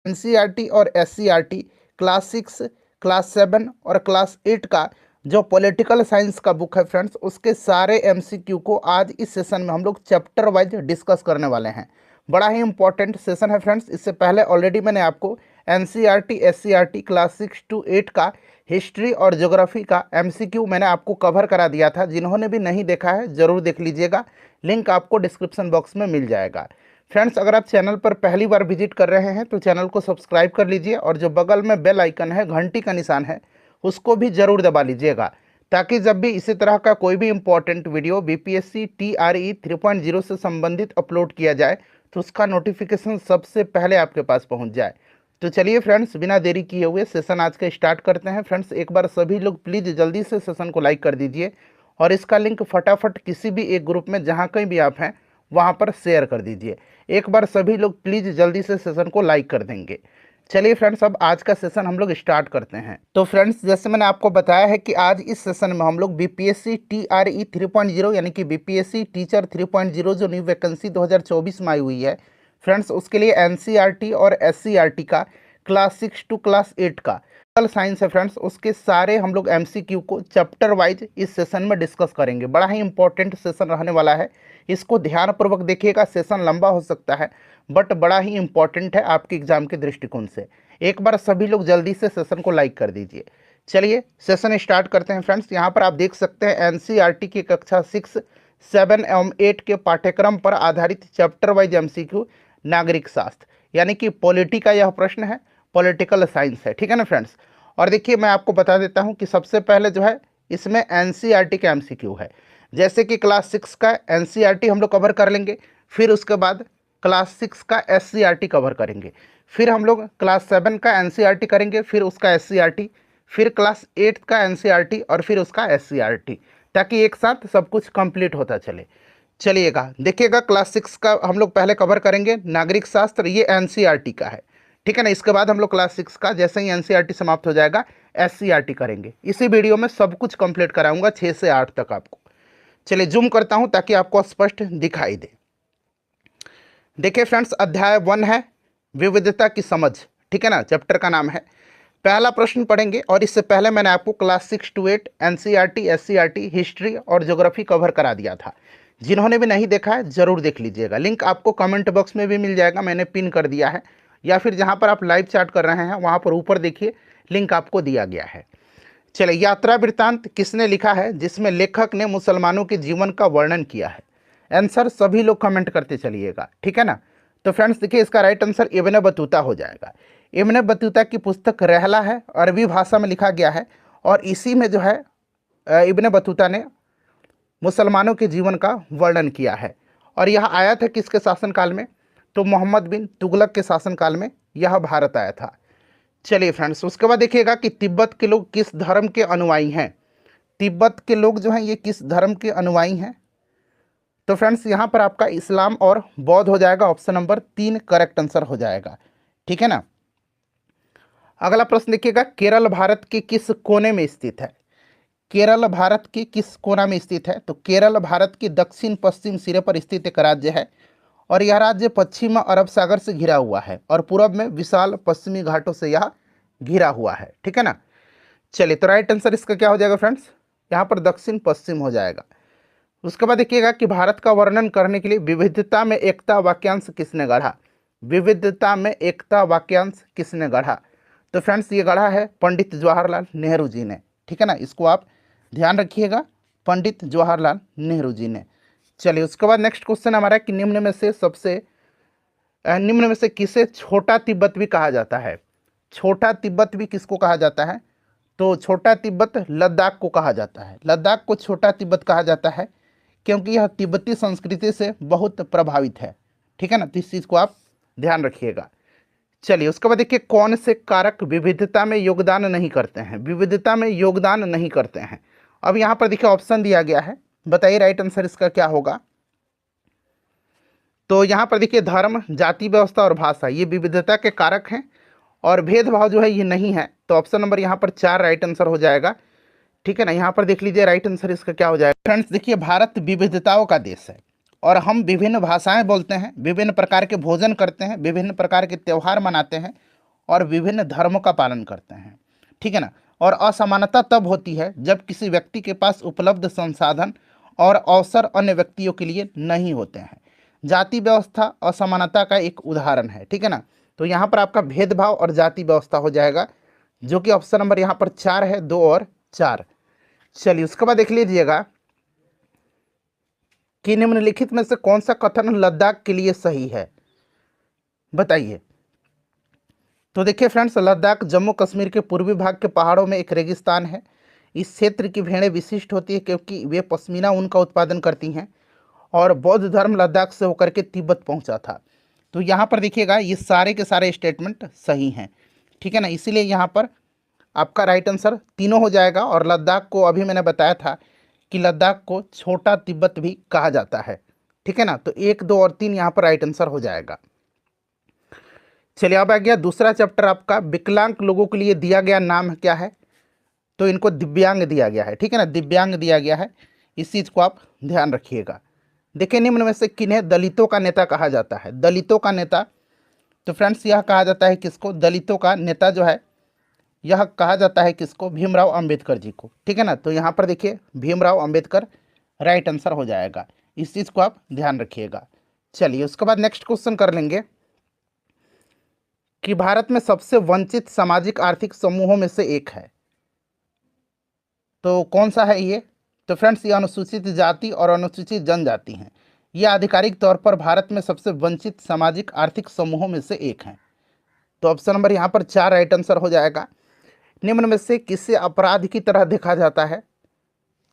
NCERT और SCERT class 6, class 7 और class 8 का जो पॉलिटिकल साइंस का बुक है फ्रेंड्स, उसके सारे एमसीक्यू को आज इस सेशन में हम लोग चैप्टर वाइज डिस्कस करने वाले हैं। बड़ा ही इंपॉर्टेंट सेशन है फ्रेंड्स। इससे पहले ऑलरेडी मैंने आपको एनसीईआरटी एससीईआरटी क्लास 6 to 8 का हिस्ट्री और ज्योग्राफी का एमसीक्यू मैंने आपको कवर करा दिया था। जिन्होंने भी नहीं देखा है ज़रूर देख लीजिएगा, लिंक आपको डिस्क्रिप्शन बॉक्स में मिल जाएगा। फ्रेंड्स, अगर आप चैनल पर पहली बार विजिट कर रहे हैं तो चैनल को सब्सक्राइब कर लीजिए और जो बगल में बेल आइकन है, घंटी का निशान है, उसको भी ज़रूर दबा लीजिएगा, ताकि जब भी इसी तरह का कोई भी इंपॉर्टेंट वीडियो बीपीएससी टीआरई 3.0 से संबंधित अपलोड किया जाए तो उसका नोटिफिकेशन सबसे पहले आपके पास पहुंच जाए। तो चलिए फ्रेंड्स, बिना देरी किए हुए सेशन आज का स्टार्ट करते हैं। फ्रेंड्स, एक बार सभी लोग प्लीज़ जल्दी से सेशन को लाइक कर दीजिए और इसका लिंक फटाफट किसी भी एक ग्रुप में, जहाँ कहीं भी आप हैं, वहाँ पर शेयर कर दीजिए। एक बार सभी लोग प्लीज़ जल्दी से सेशन को लाइक कर देंगे। चलिए फ्रेंड्स, अब आज का सेशन हम लोग स्टार्ट करते हैं। तो फ्रेंड्स, जैसे मैंने आपको बताया है कि आज इस सेशन में हम लोग बीपीएससी टीआरई 3.0 यानी कि बीपीएससी टीचर 3.0 जो न्यू वैकेंसी 2024 में आई हुई है फ्रेंड्स, उसके लिए एनसीईआरटी और एससीईआरटी का क्लास 6 to क्लास 8 का पॉलिटिकल साइंस है फ्रेंड्स, उसके सारे हम लोग एमसीक्यू को चैप्टर वाइज इस सेशन में डिस्कस करेंगे। बड़ा ही इंपॉर्टेंट सेशन रहने वाला है, इसको ध्यानपूर्वक देखिएगा। सेशन लंबा हो सकता है बट बड़ा ही इंपॉर्टेंट है आपके एग्जाम के दृष्टिकोण से। एक बार सभी लोग जल्दी से सेशन को लाइक कर दीजिए। चलिए सेशन स्टार्ट करते हैं फ्रेंड्स। यहाँ पर आप देख सकते हैं एनसीईआरटी की कक्षा 6, 7 एवं 8 के पाठ्यक्रम पर आधारित चैप्टर वाइज एमसीक्यू नागरिक शास्त्र यानी कि पॉलिटी का यह प्रश्न है, पॉलिटिकल साइंस है, ठीक है ना फ्रेंड्स। और देखिए, मैं आपको बता देता हूँ कि सबसे पहले जो है इसमें एनसीईआरटी का एमसीक्यू है। जैसे कि क्लास 6 का एनसीईआरटी हम लोग कवर कर लेंगे, फिर उसके बाद क्लास 6 का एससीईआरटी कवर करेंगे, फिर हम लोग क्लास 7 का एनसीईआरटी करेंगे, फिर उसका एससीईआरटी, फिर क्लास 8 का एनसीईआरटी और फिर उसका एससीईआरटी, ताकि एक साथ सब कुछ कंप्लीट होता चले। चलिएगा देखिएगा, क्लास 6 का हम लोग पहले कवर करेंगे नागरिक शास्त्र, ये एनसीईआरटी का है, ठीक है ना। इसके बाद हम लोग क्लास 6 का जैसे ही एनसीईआरटी समाप्त हो जाएगा एससीईआरटी करेंगे। इसी वीडियो में सब कुछ कंप्लीट कराऊंगा 6 से 8 तक आपको। चलिए जूम करता हूं ताकि आपको स्पष्ट दिखाई दे। देखिए फ्रेंड्स, अध्याय 1 है विविधता की समझ, ठीक है ना, चैप्टर का नाम है। पहला प्रश्न पढ़ेंगे और इससे पहले मैंने आपको class 6 to 8 NCERT SCERT history और ज्योग्राफी कवर करा दिया था। जिन्होंने भी नहीं देखा है जरूर देख लीजिएगा, लिंक आपको कमेंट बॉक्स में भी मिल जाएगा, मैंने पिन कर दिया है, या फिर जहाँ पर आप लाइव चैट कर रहे हैं वहाँ पर ऊपर देखिए लिंक आपको दिया गया है। चलिए, यात्रा वृत्तांत किसने लिखा है जिसमें लेखक ने मुसलमानों के जीवन का वर्णन किया है? आंसर सभी लोग कमेंट करते चलिएगा, ठीक है ना। तो फ्रेंड्स देखिए, इसका राइट आंसर इब्न बतूता हो जाएगा। इब्न बतूता की पुस्तक रहला है, अरबी भाषा में लिखा गया है और इसी में जो है इब्न बतूता ने मुसलमानों के जीवन का वर्णन किया है। और यह आया था किसके शासनकाल में? तो मोहम्मद बिन तुगलक के शासनकाल में यह भारत आया था। चलिए फ्रेंड्स, उसके बाद देखिएगा कि तिब्बत के लोग किस धर्म के अनुयायी हैं? तिब्बत के लोग जो हैं ये किस धर्म के अनुयायी हैं? तो फ्रेंड्स यहाँ पर आपका इस्लाम और बौद्ध हो जाएगा, ऑप्शन नंबर 3 करेक्ट आंसर हो जाएगा, ठीक है ना। अगला प्रश्न देखिएगा, केरल भारत के किस कोने में स्थित है? केरल भारत के किस कोना में स्थित है? तो केरल भारत के दक्षिण पश्चिम सिरे पर स्थित एक राज्य है और यह राज्य पश्चिम अरब सागर से घिरा हुआ है और पूरब में विशाल पश्चिमी घाटों से यह घिरा हुआ है, ठीक है ना। चलिए, तो राइट आंसर इसका क्या हो जाएगा फ्रेंड्स? यहाँ पर दक्षिण पश्चिम हो जाएगा। उसके बाद देखिएगा कि भारत का वर्णन करने के लिए विविधता में एकता वाक्यांश किसने गढ़ा? विविधता में एकता वाक्यांश किसने गढ़ा? तो फ्रेंड्स ये गढ़ा है पंडित जवाहरलाल नेहरू जी ने, ठीक है ना, इसको आप ध्यान रखिएगा, पंडित जवाहरलाल नेहरू जी ने। चलिए, उसके बाद नेक्स्ट क्वेश्चन हमारा कि निम्न में से किसे छोटा तिब्बत भी कहा जाता है? छोटा तिब्बत भी किसको कहा जाता है? तो छोटा तिब्बत लद्दाख को कहा जाता है। लद्दाख को छोटा तिब्बत कहा जाता है क्योंकि यह तिब्बती संस्कृति से बहुत प्रभावित है, ठीक है ना, तो इस चीज़ को आप ध्यान रखिएगा। चलिए, उसके बाद देखिए, कौन से कारक विविधता में योगदान नहीं करते हैं? विविधता में योगदान नहीं करते हैं। अब यहाँ पर देखिए ऑप्शन दिया गया है, बताइए राइट आंसर इसका क्या होगा? तो यहाँ पर देखिए धर्म, जाति व्यवस्था और भाषा ये विविधता के कारक हैं और भेदभाव जो है ये नहीं है, तो ऑप्शन नंबर यहाँ पर 4 राइट आंसर हो जाएगा, ठीक है ना। यहाँ पर देख लीजिए राइट आंसर इसका क्या हो जाएगा। फ्रेंड्स देखिए, भारत विविधताओं का देश है और हम विभिन्न भाषाएं बोलते हैं, विभिन्न प्रकार के भोजन करते हैं, विभिन्न प्रकार के त्यौहार मनाते हैं और विभिन्न धर्मों का पालन करते हैं, ठीक है ना। और असमानता तब होती है जब किसी व्यक्ति के पास उपलब्ध संसाधन और अवसर अन्य व्यक्तियों के लिए नहीं होते हैं। जाति व्यवस्था असमानता का एक उदाहरण है, ठीक है ना। तो यहाँ पर आपका भेदभाव और जाति व्यवस्था हो जाएगा, जो कि ऑप्शन नंबर यहाँ पर 4 है, 2 और 4। चलिए उसके बाद देख लीजिएगा कि निम्नलिखित में से कौन सा कथन लद्दाख के लिए सही है, बताइए। तो देखिए फ्रेंड्स, लद्दाख जम्मू कश्मीर के पूर्वी भाग के पहाड़ों में एक रेगिस्तान है। इस क्षेत्र की भेड़ें विशिष्ट होती है क्योंकि वे पश्मीना ऊन का उत्पादन करती हैं और बौद्ध धर्म लद्दाख से होकर के तिब्बत पहुंचा था। तो यहाँ पर देखिएगा ये सारे के सारे स्टेटमेंट सही हैं, ठीक है ना। इसीलिए यहाँ पर आपका राइट आंसर तीनों हो जाएगा। और लद्दाख को अभी मैंने बताया था कि लद्दाख को छोटा तिब्बत भी कहा जाता है, ठीक है ना। तो 1, 2 और 3 यहाँ पर राइट आंसर हो जाएगा। चलिए अब आ गया दूसरा चैप्टर आपका, विकलांग लोगों के लिए दिया गया नाम क्या है। तो इनको दिव्यांग दिया गया है, ठीक है ना, दिव्यांग दिया गया है। इस चीज़ को आप ध्यान रखिएगा। देखिए निम्न में से किन्हें दलितों का नेता कहा जाता है। दलितों का नेता, तो फ्रेंड्स यह कहा जाता है किसको, दलितों का नेता जो है यह कहा जाता है किसको, भीमराव अंबेडकर जी को, ठीक है ना। तो यहाँ पर देखिए भीमराव अंबेडकर राइट आंसर हो जाएगा। इस चीज़ को आप ध्यान रखिएगा। चलिए उसके बाद नेक्स्ट क्वेश्चन कर लेंगे कि भारत में सबसे वंचित सामाजिक आर्थिक समूहों में से एक है, तो कौन सा है ये। तो फ्रेंड्स ये अनुसूचित जाति और अनुसूचित जनजाति हैं। ये आधिकारिक तौर पर भारत में सबसे वंचित सामाजिक आर्थिक समूहों में से एक हैं। तो ऑप्शन नंबर यहाँ पर 4 राइट आंसर हो जाएगा। निम्न में से किसे अपराध की तरह देखा जाता है।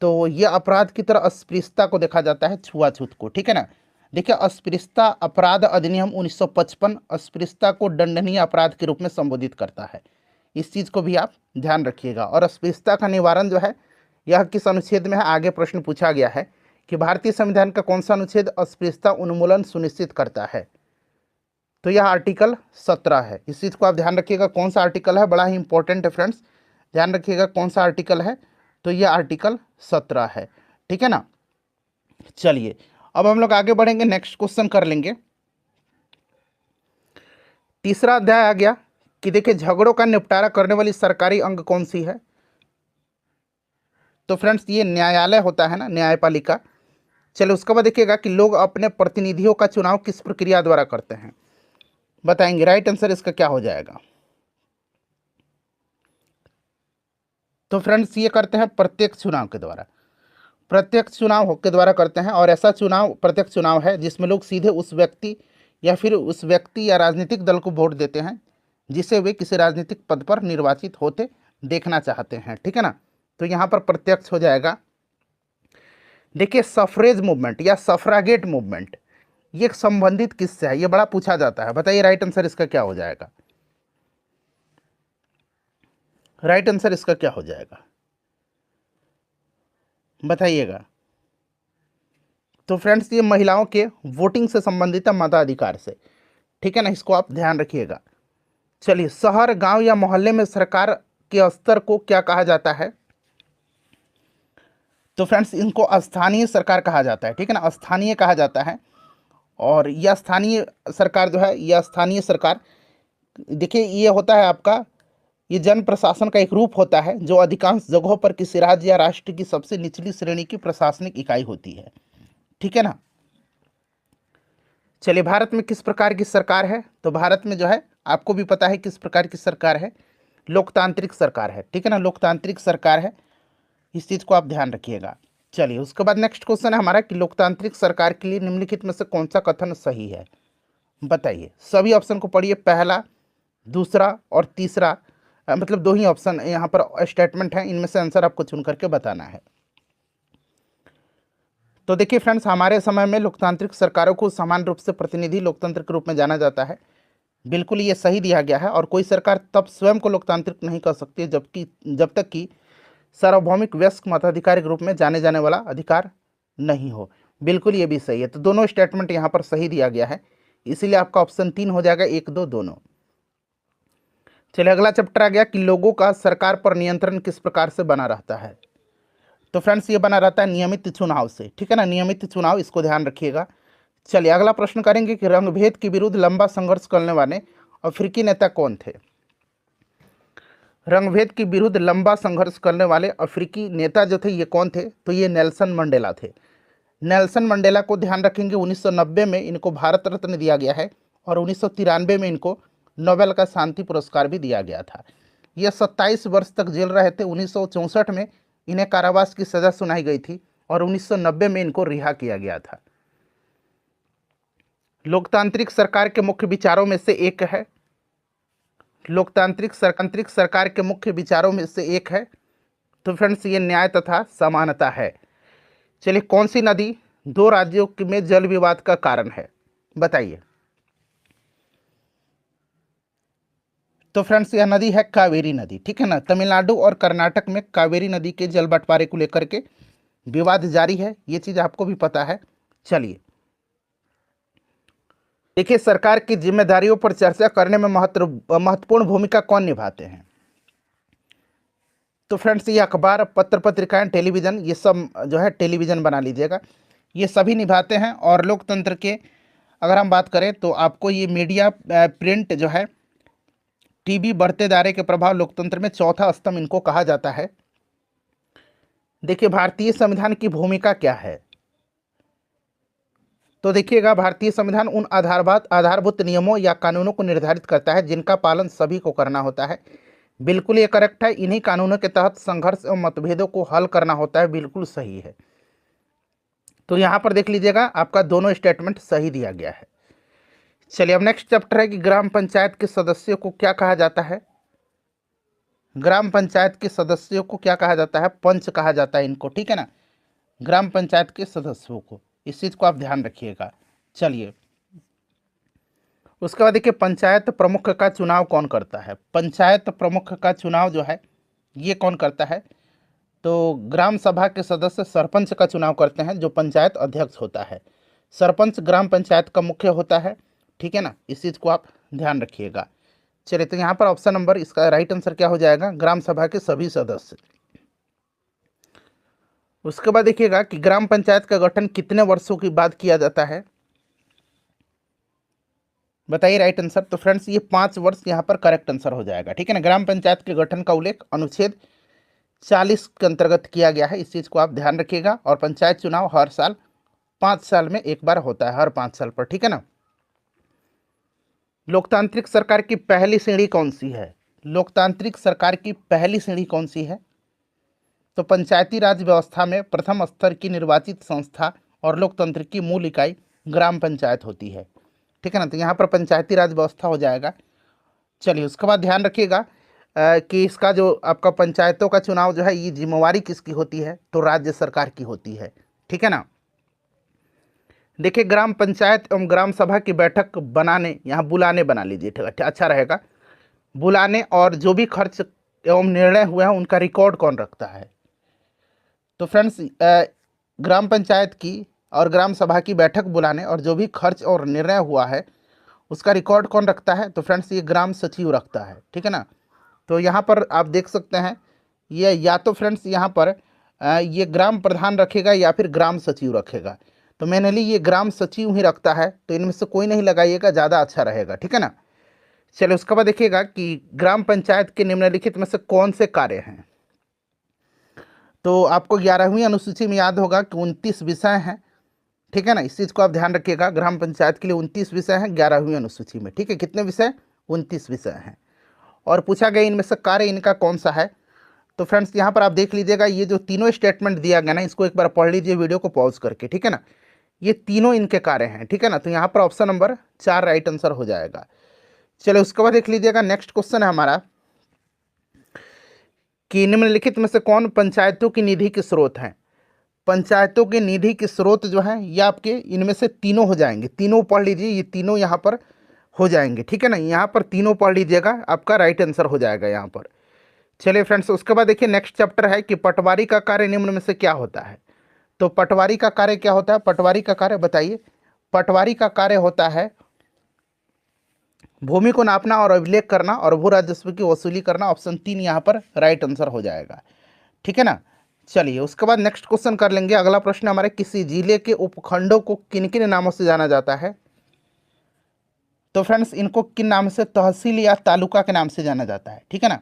तो ये अपराध की तरह अस्पृश्यता को देखा जाता है, छुआछूत को, ठीक है ना। देखिए अस्पृश्यता अपराध अधिनियम 1955 अस्पृश्यता को दंडनीय अपराध के रूप में संबोधित करता है। इस चीज़ को भी आप ध्यान रखिएगा। और अस्पृश्यता का निवारण जो है यह किस अनुच्छेद में है, आगे प्रश्न पूछा गया है कि भारतीय संविधान का कौन सा अनुच्छेद अस्पृश्यता उन्मूलन सुनिश्चित करता है। तो यह आर्टिकल 17 है। इस चीज़ को आप ध्यान रखिएगा, कौन सा आर्टिकल है, बड़ा ही इंपॉर्टेंट है फ्रेंड्स, ध्यान रखिएगा कौन सा आर्टिकल है। तो यह आर्टिकल 17 है, ठीक है ना। चलिए अब हम लोग आगे बढ़ेंगे, नेक्स्ट क्वेश्चन कर लेंगे। तीसरा अध्याय आ गया कि देखिए झगड़ों का निपटारा करने वाली सरकारी अंग कौन सी है। तो फ्रेंड्स ये न्यायालय होता है ना, न्यायपालिका। चलिए उसके बाद देखिएगा कि लोग अपने प्रतिनिधियों का चुनाव किस प्रक्रिया द्वारा करते हैं, बताएंगे। राइट आंसर इसका क्या हो जाएगा। तो फ्रेंड्स ये करते हैं प्रत्यक्ष चुनाव के द्वारा, प्रत्यक्ष चुनाव के द्वारा करते हैं। और ऐसा चुनाव प्रत्यक्ष चुनाव है जिसमें लोग सीधे उस व्यक्ति या फिर उस व्यक्ति या राजनीतिक दल को वोट देते हैं जिसे वे किसी राजनीतिक पद पर निर्वाचित होते देखना चाहते हैं, ठीक है ना। तो यहाँ पर प्रत्यक्ष हो जाएगा। देखिए सफरेज मूवमेंट या सफरागेट मूवमेंट ये संबंधित किससे है, ये बड़ा पूछा जाता है, बताइए राइट आंसर इसका क्या हो जाएगा। राइट आंसर इसका क्या हो जाएगा बताइएगा। तो फ्रेंड्स ये महिलाओं के वोटिंग से संबंधित है, मताधिकार से, ठीक है ना, इसको आप ध्यान रखिएगा। चलिए शहर गांव या मोहल्ले में सरकार के स्तर को क्या कहा जाता है। तो फ्रेंड्स इनको स्थानीय सरकार कहा जाता है, ठीक है ना, स्थानीय कहा जाता है। और यह स्थानीय सरकार जो है, यह स्थानीय सरकार देखिए ये होता है आपका, ये जन प्रशासन का एक रूप होता है जो अधिकांश जगहों पर किसी राज्य या राष्ट्र की सबसे निचली श्रेणी की प्रशासनिक इकाई होती है, ठीक है ना। चलिए भारत में किस प्रकार की सरकार है। तो भारत में जो है आपको भी पता है किस प्रकार की सरकार है, लोकतांत्रिक सरकार है, ठीक है ना, लोकतांत्रिक सरकार है। इस चीज़ को आप ध्यान रखिएगा। चलिए उसके बाद नेक्स्ट क्वेश्चन है हमारा कि लोकतांत्रिक सरकार के लिए निम्नलिखित में से कौन सा कथन सही है, बताइए। सभी ऑप्शन को पढ़िए, पहला, दूसरा और तीसरा, मतलब 2 ही ऑप्शन यहाँ पर स्टेटमेंट है, इनमें से आंसर आपको चुन करके बताना है। तो देखिए फ्रेंड्स हमारे समय में लोकतांत्रिक सरकारों को समान रूप से प्रतिनिधि लोकतंत्र के रूप में जाना जाता है। बिल्कुल ये सही दिया गया है। और कोई सरकार तब स्वयं को लोकतांत्रिक नहीं कर सकती जब तक कि सार्वभौमिक वयस्क मताधिकार के रूप में जाने जाने वाला अधिकार नहीं हो। बिल्कुल ये भी सही है। तो दोनों स्टेटमेंट यहाँ पर सही दिया गया है, इसीलिए आपका ऑप्शन 3 हो जाएगा, 1, 2 दोनों। चलिए अगला चैप्टर आ गया कि लोगों का सरकार पर नियंत्रण किस प्रकार से बना रहता है। तो फ्रेंड्स ये बना रहता है नियमित चुनाव से, ठीक है ना, नियमित चुनाव, इसको ध्यान रखिएगा। चलिए अगला प्रश्न करेंगे कि रंगभेद के विरुद्ध लंबा संघर्ष करने वाले अफ्रीकी नेता कौन थे। रंगभेद के विरुद्ध लंबा संघर्ष करने वाले अफ्रीकी नेता जो थे ये कौन थे? तो ये नेल्सन मंडेला थे। नेल्सन मंडेला को ध्यान रखेंगे 1990 में इनको भारत रत्न दिया गया है और 1993 में इनको नोबेल का शांति पुरस्कार भी दिया गया था। ये 27 वर्ष तक जेल रहे थे। 1964 में इन्हें कारावास की सजा सुनाई गई थी और 1990 में इनको रिहा किया गया था। लोकतांत्रिक सरकार के मुख्य विचारों में से एक है, लोकतांत्रिक सरकार के मुख्य विचारों में से एक है तो फ्रेंड्स ये न्याय तथा समानता है। चलिए, कौन सी नदी दो राज्यों में जल विवाद का कारण है? बताइए। तो फ्रेंड्स यह नदी है कावेरी नदी, ठीक है ना। तमिलनाडु और कर्नाटक में कावेरी नदी के जल बंटवारे को लेकर के विवाद जारी है, ये चीज आपको भी पता है। चलिए देखिए, सरकार की जिम्मेदारियों पर चर्चा करने में महत्वपूर्ण भूमिका कौन निभाते हैं? तो फ्रेंड्स ये अखबार, पत्र पत्रिकाएं, टेलीविजन, ये सब जो है टेलीविजन बना लीजिएगा, ये सभी निभाते हैं। और लोकतंत्र के अगर हम बात करें तो आपको ये मीडिया, प्रिंट जो है, टीवी, बढ़ते दायरे के प्रभाव, लोकतंत्र में चौथा स्तंभ इनको कहा जाता है। देखिए भारतीय संविधान की भूमिका क्या है? तो देखिएगा, भारतीय संविधान उन आधारभूत नियमों या कानूनों को निर्धारित करता है जिनका पालन सभी को करना होता है। बिल्कुल ये करेक्ट है। इन्हीं कानूनों के तहत संघर्ष एवं मतभेदों को हल करना होता है, बिल्कुल सही है। तो यहाँ पर देख लीजिएगा, आपका दोनों स्टेटमेंट सही दिया गया है। चलिए अब नेक्स्ट चैप्टर है कि ग्राम पंचायत के सदस्यों को क्या कहा जाता है? ग्राम पंचायत के सदस्यों को क्या कहा जाता है? पंच कहा जाता है इनको, ठीक है ना, ग्राम पंचायत के सदस्यों को। इस चीज को आप ध्यान रखिएगा। चलिए उसके बाद देखिए, पंचायत प्रमुख का चुनाव कौन करता है? पंचायत प्रमुख का चुनाव जो है ये कौन करता है? तो ग्राम सभा के सदस्य सरपंच का चुनाव करते हैं, जो पंचायत अध्यक्ष होता है। सरपंच ग्राम पंचायत का मुख्य होता है, ठीक है ना, इस चीज को आप ध्यान रखिएगा। चलिए तो यहाँ पर ऑप्शन नंबर, इसका राइट आंसर क्या हो जाएगा? ग्राम सभा के सभी सदस्य। उसके बाद देखिएगा कि ग्राम पंचायत का गठन कितने वर्षों के बाद किया जाता है? बताइए राइट आंसर। तो फ्रेंड्स ये 5 वर्ष यहाँ पर करेक्ट आंसर हो जाएगा, ठीक है ना। ग्राम पंचायत के गठन का उल्लेख अनुच्छेद 40 के अंतर्गत किया गया है, इस चीज को आप ध्यान रखिएगा। और पंचायत चुनाव हर साल 5 साल में एक बार होता है, हर 5 साल पर, ठीक है ना। लोकतांत्रिक सरकार की पहली श्रेणी कौन सी है? लोकतांत्रिक सरकार की पहली श्रेणी कौन सी है? तो पंचायती राज व्यवस्था में प्रथम स्तर की निर्वाचित संस्था और लोकतंत्र की मूल इकाई ग्राम पंचायत होती है, ठीक है ना। तो यहाँ पर पंचायती राज व्यवस्था हो जाएगा। चलिए उसके बाद ध्यान रखिएगा कि इसका जो आपका पंचायतों का चुनाव जो है ये जिम्मेवारी किसकी होती है? तो राज्य सरकार की होती है, ठीक है ना। देखिए ग्राम पंचायत एवं ग्राम सभा की बैठक बनाने, यहाँ बुलाने बना लीजिए, ठीक, अच्छा रहेगा। बुलाने और जो भी खर्च एवं निर्णय हुए हैं उनका रिकॉर्ड कौन रखता है? तो फ्रेंड्स ग्राम पंचायत की और ग्राम सभा की बैठक बुलाने और जो भी खर्च और निर्णय हुआ है उसका रिकॉर्ड कौन रखता है? तो फ्रेंड्स ये ग्राम सचिव रखता है, ठीक है ना। तो यहाँ पर आप देख सकते हैं ये या तो फ्रेंड्स यहाँ पर ये ग्राम प्रधान रखेगा या फिर ग्राम सचिव रखेगा। तो मेनली ये ग्राम सचिव ही रखता है, तो इनमें से कोई नहीं लगाइएगा, ज़्यादा अच्छा रहेगा, ठीक है ना। चलिए उसके बाद देखिएगा कि ग्राम पंचायत के निम्नलिखित में से कौन से कार्य हैं? तो आपको 11वीं अनुसूची में याद होगा कि 29 विषय हैं, ठीक है ना। इस चीज़ को आप ध्यान रखिएगा, ग्राम पंचायत के लिए 29 विषय हैं 11वीं अनुसूची में, ठीक है। कितने विषय? 29 विषय हैं। और पूछा गया इनमें से कार्य इनका कौन सा है? तो फ्रेंड्स यहाँ पर आप देख लीजिएगा, ये जो तीनों स्टेटमेंट दिया गया ना, इसको एक बार पढ़ लीजिए वीडियो को पॉज करके, ठीक है ना। ये तीनों इनके कार्य हैं, ठीक है ना। तो यहाँ पर ऑप्शन नंबर 4 राइट आंसर हो जाएगा। चलिए उसके बाद देख लीजिएगा, नेक्स्ट क्वेश्चन है हमारा कि निम्नलिखित में से कौन पंचायतों की निधि के स्रोत हैं? पंचायतों के निधि के स्रोत जो हैं ये आपके इनमें से तीनों हो जाएंगे, तीनों पढ़ लीजिए, ये तीनों यहाँ पर हो जाएंगे, ठीक है ना। यहाँ पर तीनों पढ़ लीजिएगा, आपका राइट आंसर हो जाएगा यहाँ पर। चलिए फ्रेंड्स उसके बाद देखिए नेक्स्ट चैप्टर है कि पटवारी का कार्य निम्न में से क्या होता है? तो पटवारी का कार्य क्या होता है? पटवारी का कार्य बताइए। पटवारी का कार्य होता है भूमि को नापना और अभिलेख करना और भू राजस्व की वसूली करना। ऑप्शन 3 यहाँ पर राइट आंसर हो जाएगा, ठीक है ना। चलिए उसके बाद नेक्स्ट क्वेश्चन कर लेंगे। अगला प्रश्न हमारे, किसी जिले के उपखंडों को किन किन नामों से जाना जाता है? तो फ्रेंड्स इनको किन नाम से? तहसील या तालुका के नाम से जाना जाता है, ठीक है ना।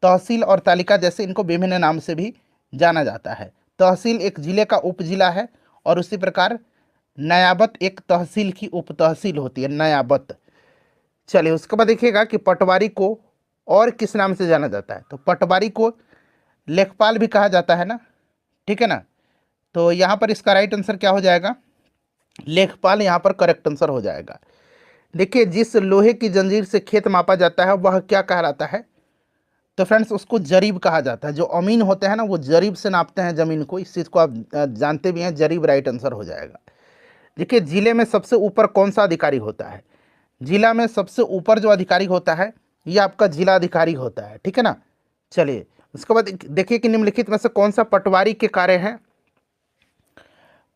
तहसील और तालिका जैसे इनको विभिन्न नाम से भी जाना जाता है। तहसील एक जिले का उपजिला है और उसी प्रकार नयाबत एक तहसील की उप तहसील होती है, नयाबत। चलिए उसके बाद देखिएगा कि पटवारी को और किस नाम से जाना जाता है। तो पटवारी को लेखपाल भी कहा जाता है ना, ठीक है ना। तो यहाँ पर इसका राइट आंसर क्या हो जाएगा, लेखपाल यहाँ पर करेक्ट आंसर हो जाएगा। देखिए जिस लोहे की जंजीर से खेत मापा जाता है वह क्या कहलाता है, तो फ्रेंड्स उसको जरीब कहा जाता है। जो अमीन होते हैं ना वो जरीब से नापते हैं ज़मीन को, इस चीज़ को आप जानते भी हैं, जरीब राइट आंसर हो जाएगा। देखिए जिले में सबसे ऊपर कौन सा अधिकारी होता है, जिला में सबसे ऊपर जो अधिकारी होता है ये आपका जिला अधिकारी होता है, ठीक है ना। चलिए उसके बाद देखिए कि निम्नलिखित में से कौन सा पटवारी के कार्य हैं,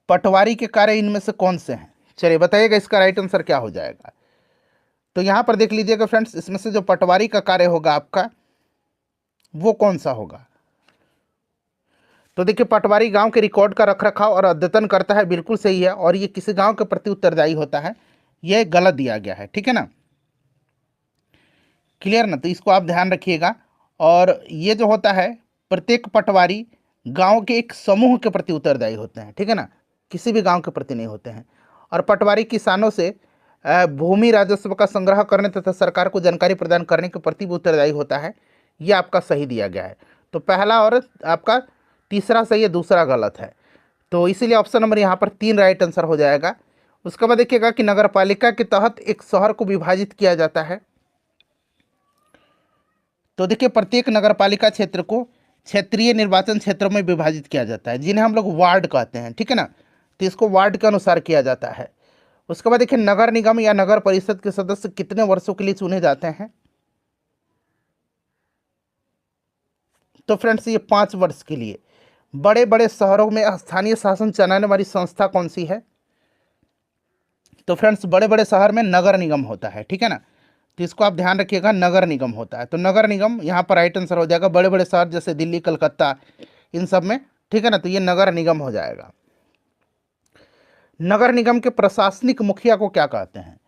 पटवारी के कार्य इनमें से कौन से हैं, चलिए बताइएगा इसका राइट आंसर क्या हो जाएगा। तो यहाँ पर देख लीजिएगा फ्रेंड्स, इसमें से जो पटवारी का कार्य होगा आपका वो कौन सा होगा। तो देखिए पटवारी गांव के रिकॉर्ड का रखरखाव और अद्यतन करता है, बिल्कुल सही है, और ये किसी गांव के प्रति उत्तरदायी होता है, ये गलत दिया गया है, ठीक है ना, क्लियर ना। तो इसको आप ध्यान रखिएगा। और ये जो होता है प्रत्येक पटवारी गांव के एक समूह के प्रति उत्तरदायी होते हैं, ठीक है ना, किसी भी गांव के प्रति नहीं होते हैं। और पटवारी किसानों से भूमि राजस्व का संग्रह करने तथा सरकार को जानकारी प्रदान करने के प्रति भी उत्तरदायी होता है, ये आपका सही दिया गया है। तो पहला और आपका तीसरा सही है, दूसरा गलत है। तो इसीलिए ऑप्शन नंबर यहाँ पर 3 राइट आंसर हो जाएगा। उसके बाद देखिएगा कि नगर पालिका के तहत एक शहर को विभाजित किया जाता है। तो देखिए प्रत्येक नगर पालिका क्षेत्र को क्षेत्रीय निर्वाचन क्षेत्रों में विभाजित किया जाता है, जिन्हें हम लोग वार्ड कहते हैं, ठीक है ना। तो इसको वार्ड के अनुसार किया जाता है। उसके बाद देखिए नगर निगम या नगर परिषद के सदस्य कितने वर्षों के लिए चुने जाते हैं, तो फ्रेंड्स ये 5 वर्ष के लिए। बड़े बड़े शहरों में स्थानीय शासन चलाने वाली संस्था कौन सी है, तो फ्रेंड्स बड़े बड़े शहर में नगर निगम होता है, ठीक है ना। तो इसको आप ध्यान रखिएगा, नगर निगम होता है। तो नगर निगम यहाँ पर राइट आंसर हो जाएगा। बड़े बड़े शहर जैसे दिल्ली, कलकत्ता, इन सब में, ठीक है ना, तो ये नगर निगम हो जाएगा। नगर निगम के प्रशासनिक मुखिया को क्या कहते हैं,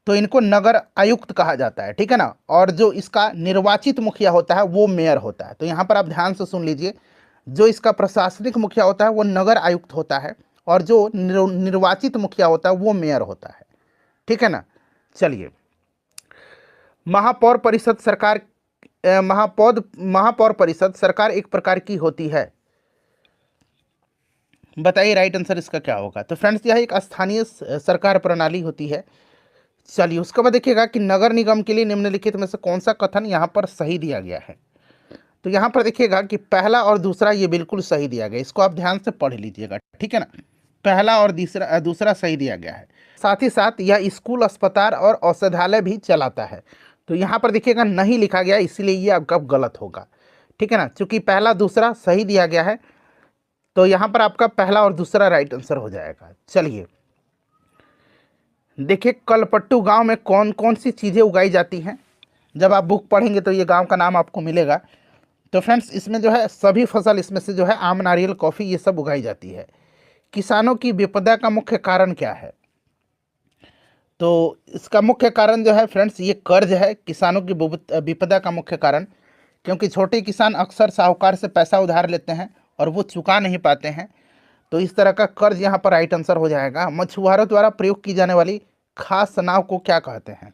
तो इनको नगर आयुक्त कहा जाता है, ठीक है ना। और जो इसका निर्वाचित मुखिया होता है वो मेयर होता है। तो यहाँ पर आप ध्यान से सुन लीजिए, जो इसका प्रशासनिक मुखिया होता है वो नगर आयुक्त होता है, और जो निर्वाचित मुखिया होता है वो मेयर होता है, ठीक है ना। चलिए महापौर परिषद सरकार महापौर परिषद सरकार एक प्रकार की होती है, बताइए राइट आंसर इसका क्या होगा। तो फ्रेंड्स यह एक स्थानीय सरकार प्रणाली होती है। चलिए उसके बाद देखिएगा कि नगर निगम के लिए निम्नलिखित में से कौन सा कथन यहाँ पर सही दिया गया है। तो यहाँ पर देखिएगा कि पहला और दूसरा ये बिल्कुल सही दिया गया, इसको आप ध्यान से पढ़ लीजिएगा, ठीक है ना। पहला और दूसरा सही दिया गया है। साथ ही साथ यह स्कूल, अस्पताल और औषधालय भी चलाता है। तो यहाँ पर देखिएगा नहीं लिखा गया, इसलिए ये आपका गलत होगा, ठीक है ना। चूंकि पहला दूसरा सही दिया गया है, तो यहाँ पर आपका पहला और दूसरा राइट आंसर हो जाएगा। चलिए देखिए कलपट्टू गांव में कौन कौन सी चीज़ें उगाई जाती हैं, जब आप बुक पढ़ेंगे तो ये गांव का नाम आपको मिलेगा। तो फ्रेंड्स इसमें जो है सभी फसल, इसमें से जो है आम, नारियल, कॉफ़ी, ये सब उगाई जाती है। किसानों की विपदा का मुख्य कारण क्या है, तो इसका मुख्य कारण जो है फ्रेंड्स ये कर्ज है, किसानों की विपदा का मुख्य कारण। क्योंकि छोटे किसान अक्सर साहूकार से पैसा उधार लेते हैं और वो चुका नहीं पाते हैं, तो इस तरह का कर्ज यहाँ पर राइट आंसर हो जाएगा। मछुआरों द्वारा प्रयोग की जाने वाली खास नाव को क्या कहते हैं,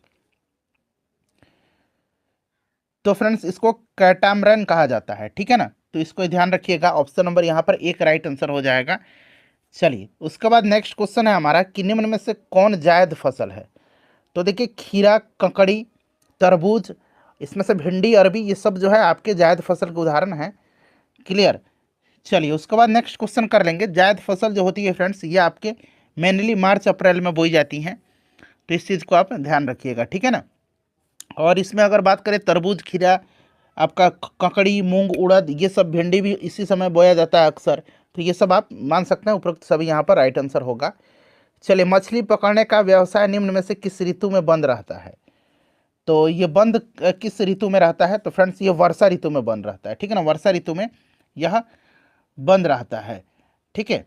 तो फ्रेंड्स इसको कैटामरन कहा जाता है, ठीक है ना। तो इसको ध्यान रखिएगा, ऑप्शन नंबर यहाँ पर 1 राइट आंसर हो जाएगा। चलिए उसके बाद नेक्स्ट क्वेश्चन है हमारा कि निम्न में से कौन जायद फसल है। तो देखिए खीरा, ककड़ी, तरबूज, इसमें से भिंडी, अरबी, ये सब जो है आपके जायद फसल के उदाहरण हैं, क्लियर। चलिए उसके बाद नेक्स्ट क्वेश्चन कर लेंगे। जायद फसल जो होती है फ्रेंड्स ये आपके मेनली मार्च अप्रैल में बोई जाती हैं, तो इस चीज़ को आप ध्यान रखिएगा, ठीक है ना। और इसमें अगर बात करें तरबूज, खीरा, आपका ककड़ी, मूंग, उड़द, ये सब, भिंडी भी इसी समय बोया जाता है अक्सर, तो ये सब आप मान सकते हैं, उपरोक्त सभी यहाँ पर राइट आंसर होगा। चलिए मछली पकड़ने का व्यवसाय निम्न में से किस ऋतु में बंद रहता है, तो ये बंद किस ऋतु में रहता है, तो फ्रेंड्स ये वर्षा ऋतु में बंद रहता है, ठीक है ना। वर्षा ऋतु में यह बंद रहता है, ठीक है।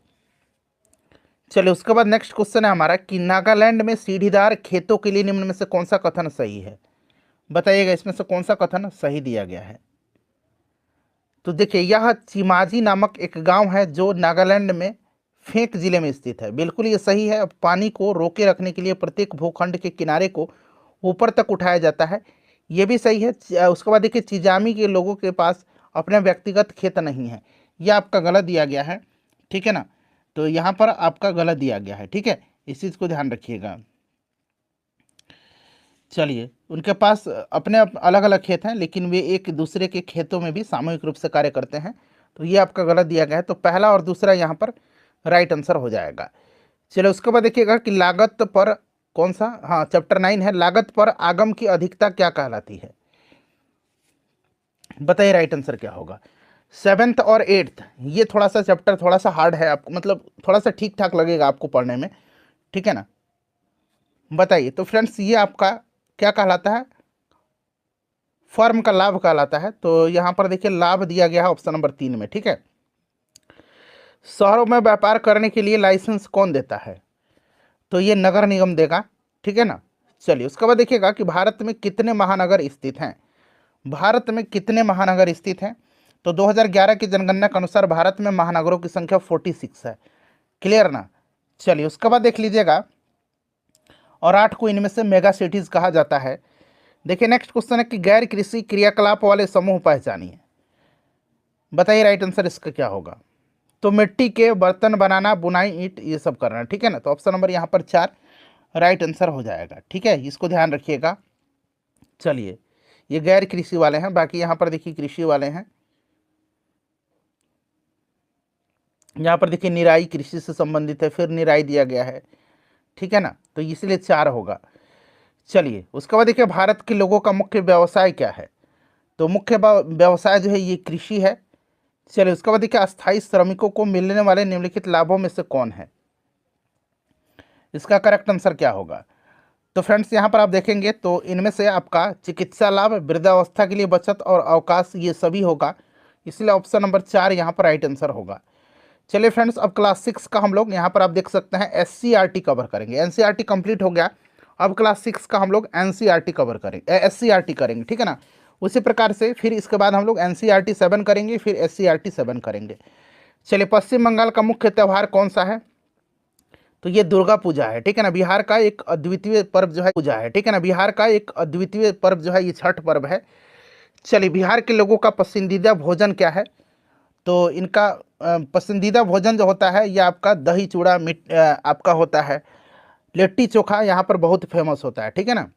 चलिए उसके बाद नेक्स्ट क्वेश्चन है हमारा कि नागालैंड में सीढ़ीदार खेतों के लिए निम्न में से कौन सा कथन सही है, बताइएगा इसमें से कौन सा कथन सही दिया गया है। तो देखिए, यह चिमाजी नामक एक गांव है जो नागालैंड में फेक जिले में स्थित है। बिल्कुल ये सही है। अब पानी को रोके रखने के लिए प्रत्येक भूखंड के किनारे को ऊपर तक उठाया जाता है, ये भी सही है। उसके बाद देखिए, चिजामी के लोगों के पास अपने व्यक्तिगत खेत नहीं है, यह आपका गलत दिया गया है, ठीक है ना। तो यहाँ पर आपका गलत दिया गया है, ठीक है, इस चीज़ को ध्यान रखिएगा। चलिए, उनके पास अपने अलग अलग खेत हैं, लेकिन वे एक दूसरे के खेतों में भी सामूहिक रूप से कार्य करते हैं, तो ये आपका गलत दिया गया है। तो पहला और दूसरा यहाँ पर राइट आंसर हो जाएगा। चलिए, उसके बाद देखिएगा कि लागत पर कौन सा, हाँ चैप्टर 9 है, लागत पर आगम की अधिकता क्या कहलाती है। बताइए राइट आंसर क्या होगा। 7th और 8th, ये थोड़ा सा चैप्टर थोड़ा सा हार्ड है आपको, मतलब थोड़ा सा ठीक ठाक लगेगा आपको पढ़ने में, ठीक है ना। बताइए, तो फ्रेंड्स ये आपका क्या कहलाता है, फर्म का लाभ कहलाता है। तो यहाँ पर देखिए लाभ दिया गया है ऑप्शन नंबर 3 में, ठीक है। शहरों में व्यापार करने के लिए लाइसेंस कौन देता है, तो ये नगर निगम देगा, ठीक है ना। चलिए, उसके बाद देखिएगा कि भारत में कितने महानगर स्थित हैं। भारत में कितने महानगर स्थित हैं, तो 2011 की जनगणना के अनुसार भारत में महानगरों की संख्या 46 है। क्लियर ना। चलिए, उसके बाद देख लीजिएगा, और 8 को इनमें से मेगा सिटीज कहा जाता है। देखिए नेक्स्ट क्वेश्चन है कि गैर कृषि क्रियाकलाप वाले समूह पहचानिए। बताइए राइट आंसर इसका क्या होगा। तो मिट्टी के बर्तन बनाना, बुनाई, ईंट, ये सब करना, ठीक है ना। तो ऑप्शन नंबर यहाँ पर 4 राइट आंसर हो जाएगा, ठीक है, इसको ध्यान रखिएगा। चलिए, ये गैर कृषि वाले हैं, बाकी यहाँ पर देखिए कृषि वाले हैं। यहाँ पर देखिए निराई कृषि से संबंधित है, फिर निराई दिया गया है, ठीक है ना, तो इसलिए 4 होगा। चलिए, उसके बाद देखिए भारत के लोगों का मुख्य व्यवसाय क्या है, तो मुख्य व्यवसाय जो है ये कृषि है। चलिए, उसके बाद देखिए अस्थायी श्रमिकों को मिलने वाले निम्नलिखित लाभों में से कौन है, इसका करेक्ट आंसर क्या होगा। तो फ्रेंड्स यहाँ पर आप देखेंगे तो इनमें से आपका चिकित्सा लाभ, वृद्धावस्था के लिए बचत और अवकाश, ये सभी होगा, इसलिए ऑप्शन नंबर 4 यहाँ पर राइट आंसर होगा। चलिए फ्रेंड्स, अब क्लास 6 का हम लोग यहाँ पर आप देख सकते हैं SCRT कवर करेंगे। NCERT कंप्लीट हो गया, अब क्लास 6 का हम लोग NCERT कवर करेंगे, SCRT करेंगे, ठीक है ना। उसी प्रकार से फिर इसके बाद हम लोग NCERT 7 करेंगे, फिर SCRT 7 करेंगे। चलिए, पश्चिम बंगाल का मुख्य त्यौहार कौन सा है, तो ये दुर्गा पूजा है, ठीक है ना। बिहार का एक अद्वितीय पर्व जो है पूजा है, ठीक है ना। बिहार का एक अद्वितीय पर्व जो है ये छठ पर्व है। चलिए, बिहार के लोगों का पसंदीदा भोजन क्या है, तो इनका पसंदीदा भोजन जो होता है ये आपका दही चूड़ा आपका होता है, लिट्टी चोखा यहाँ पर बहुत फेमस होता है, ठीक है ना।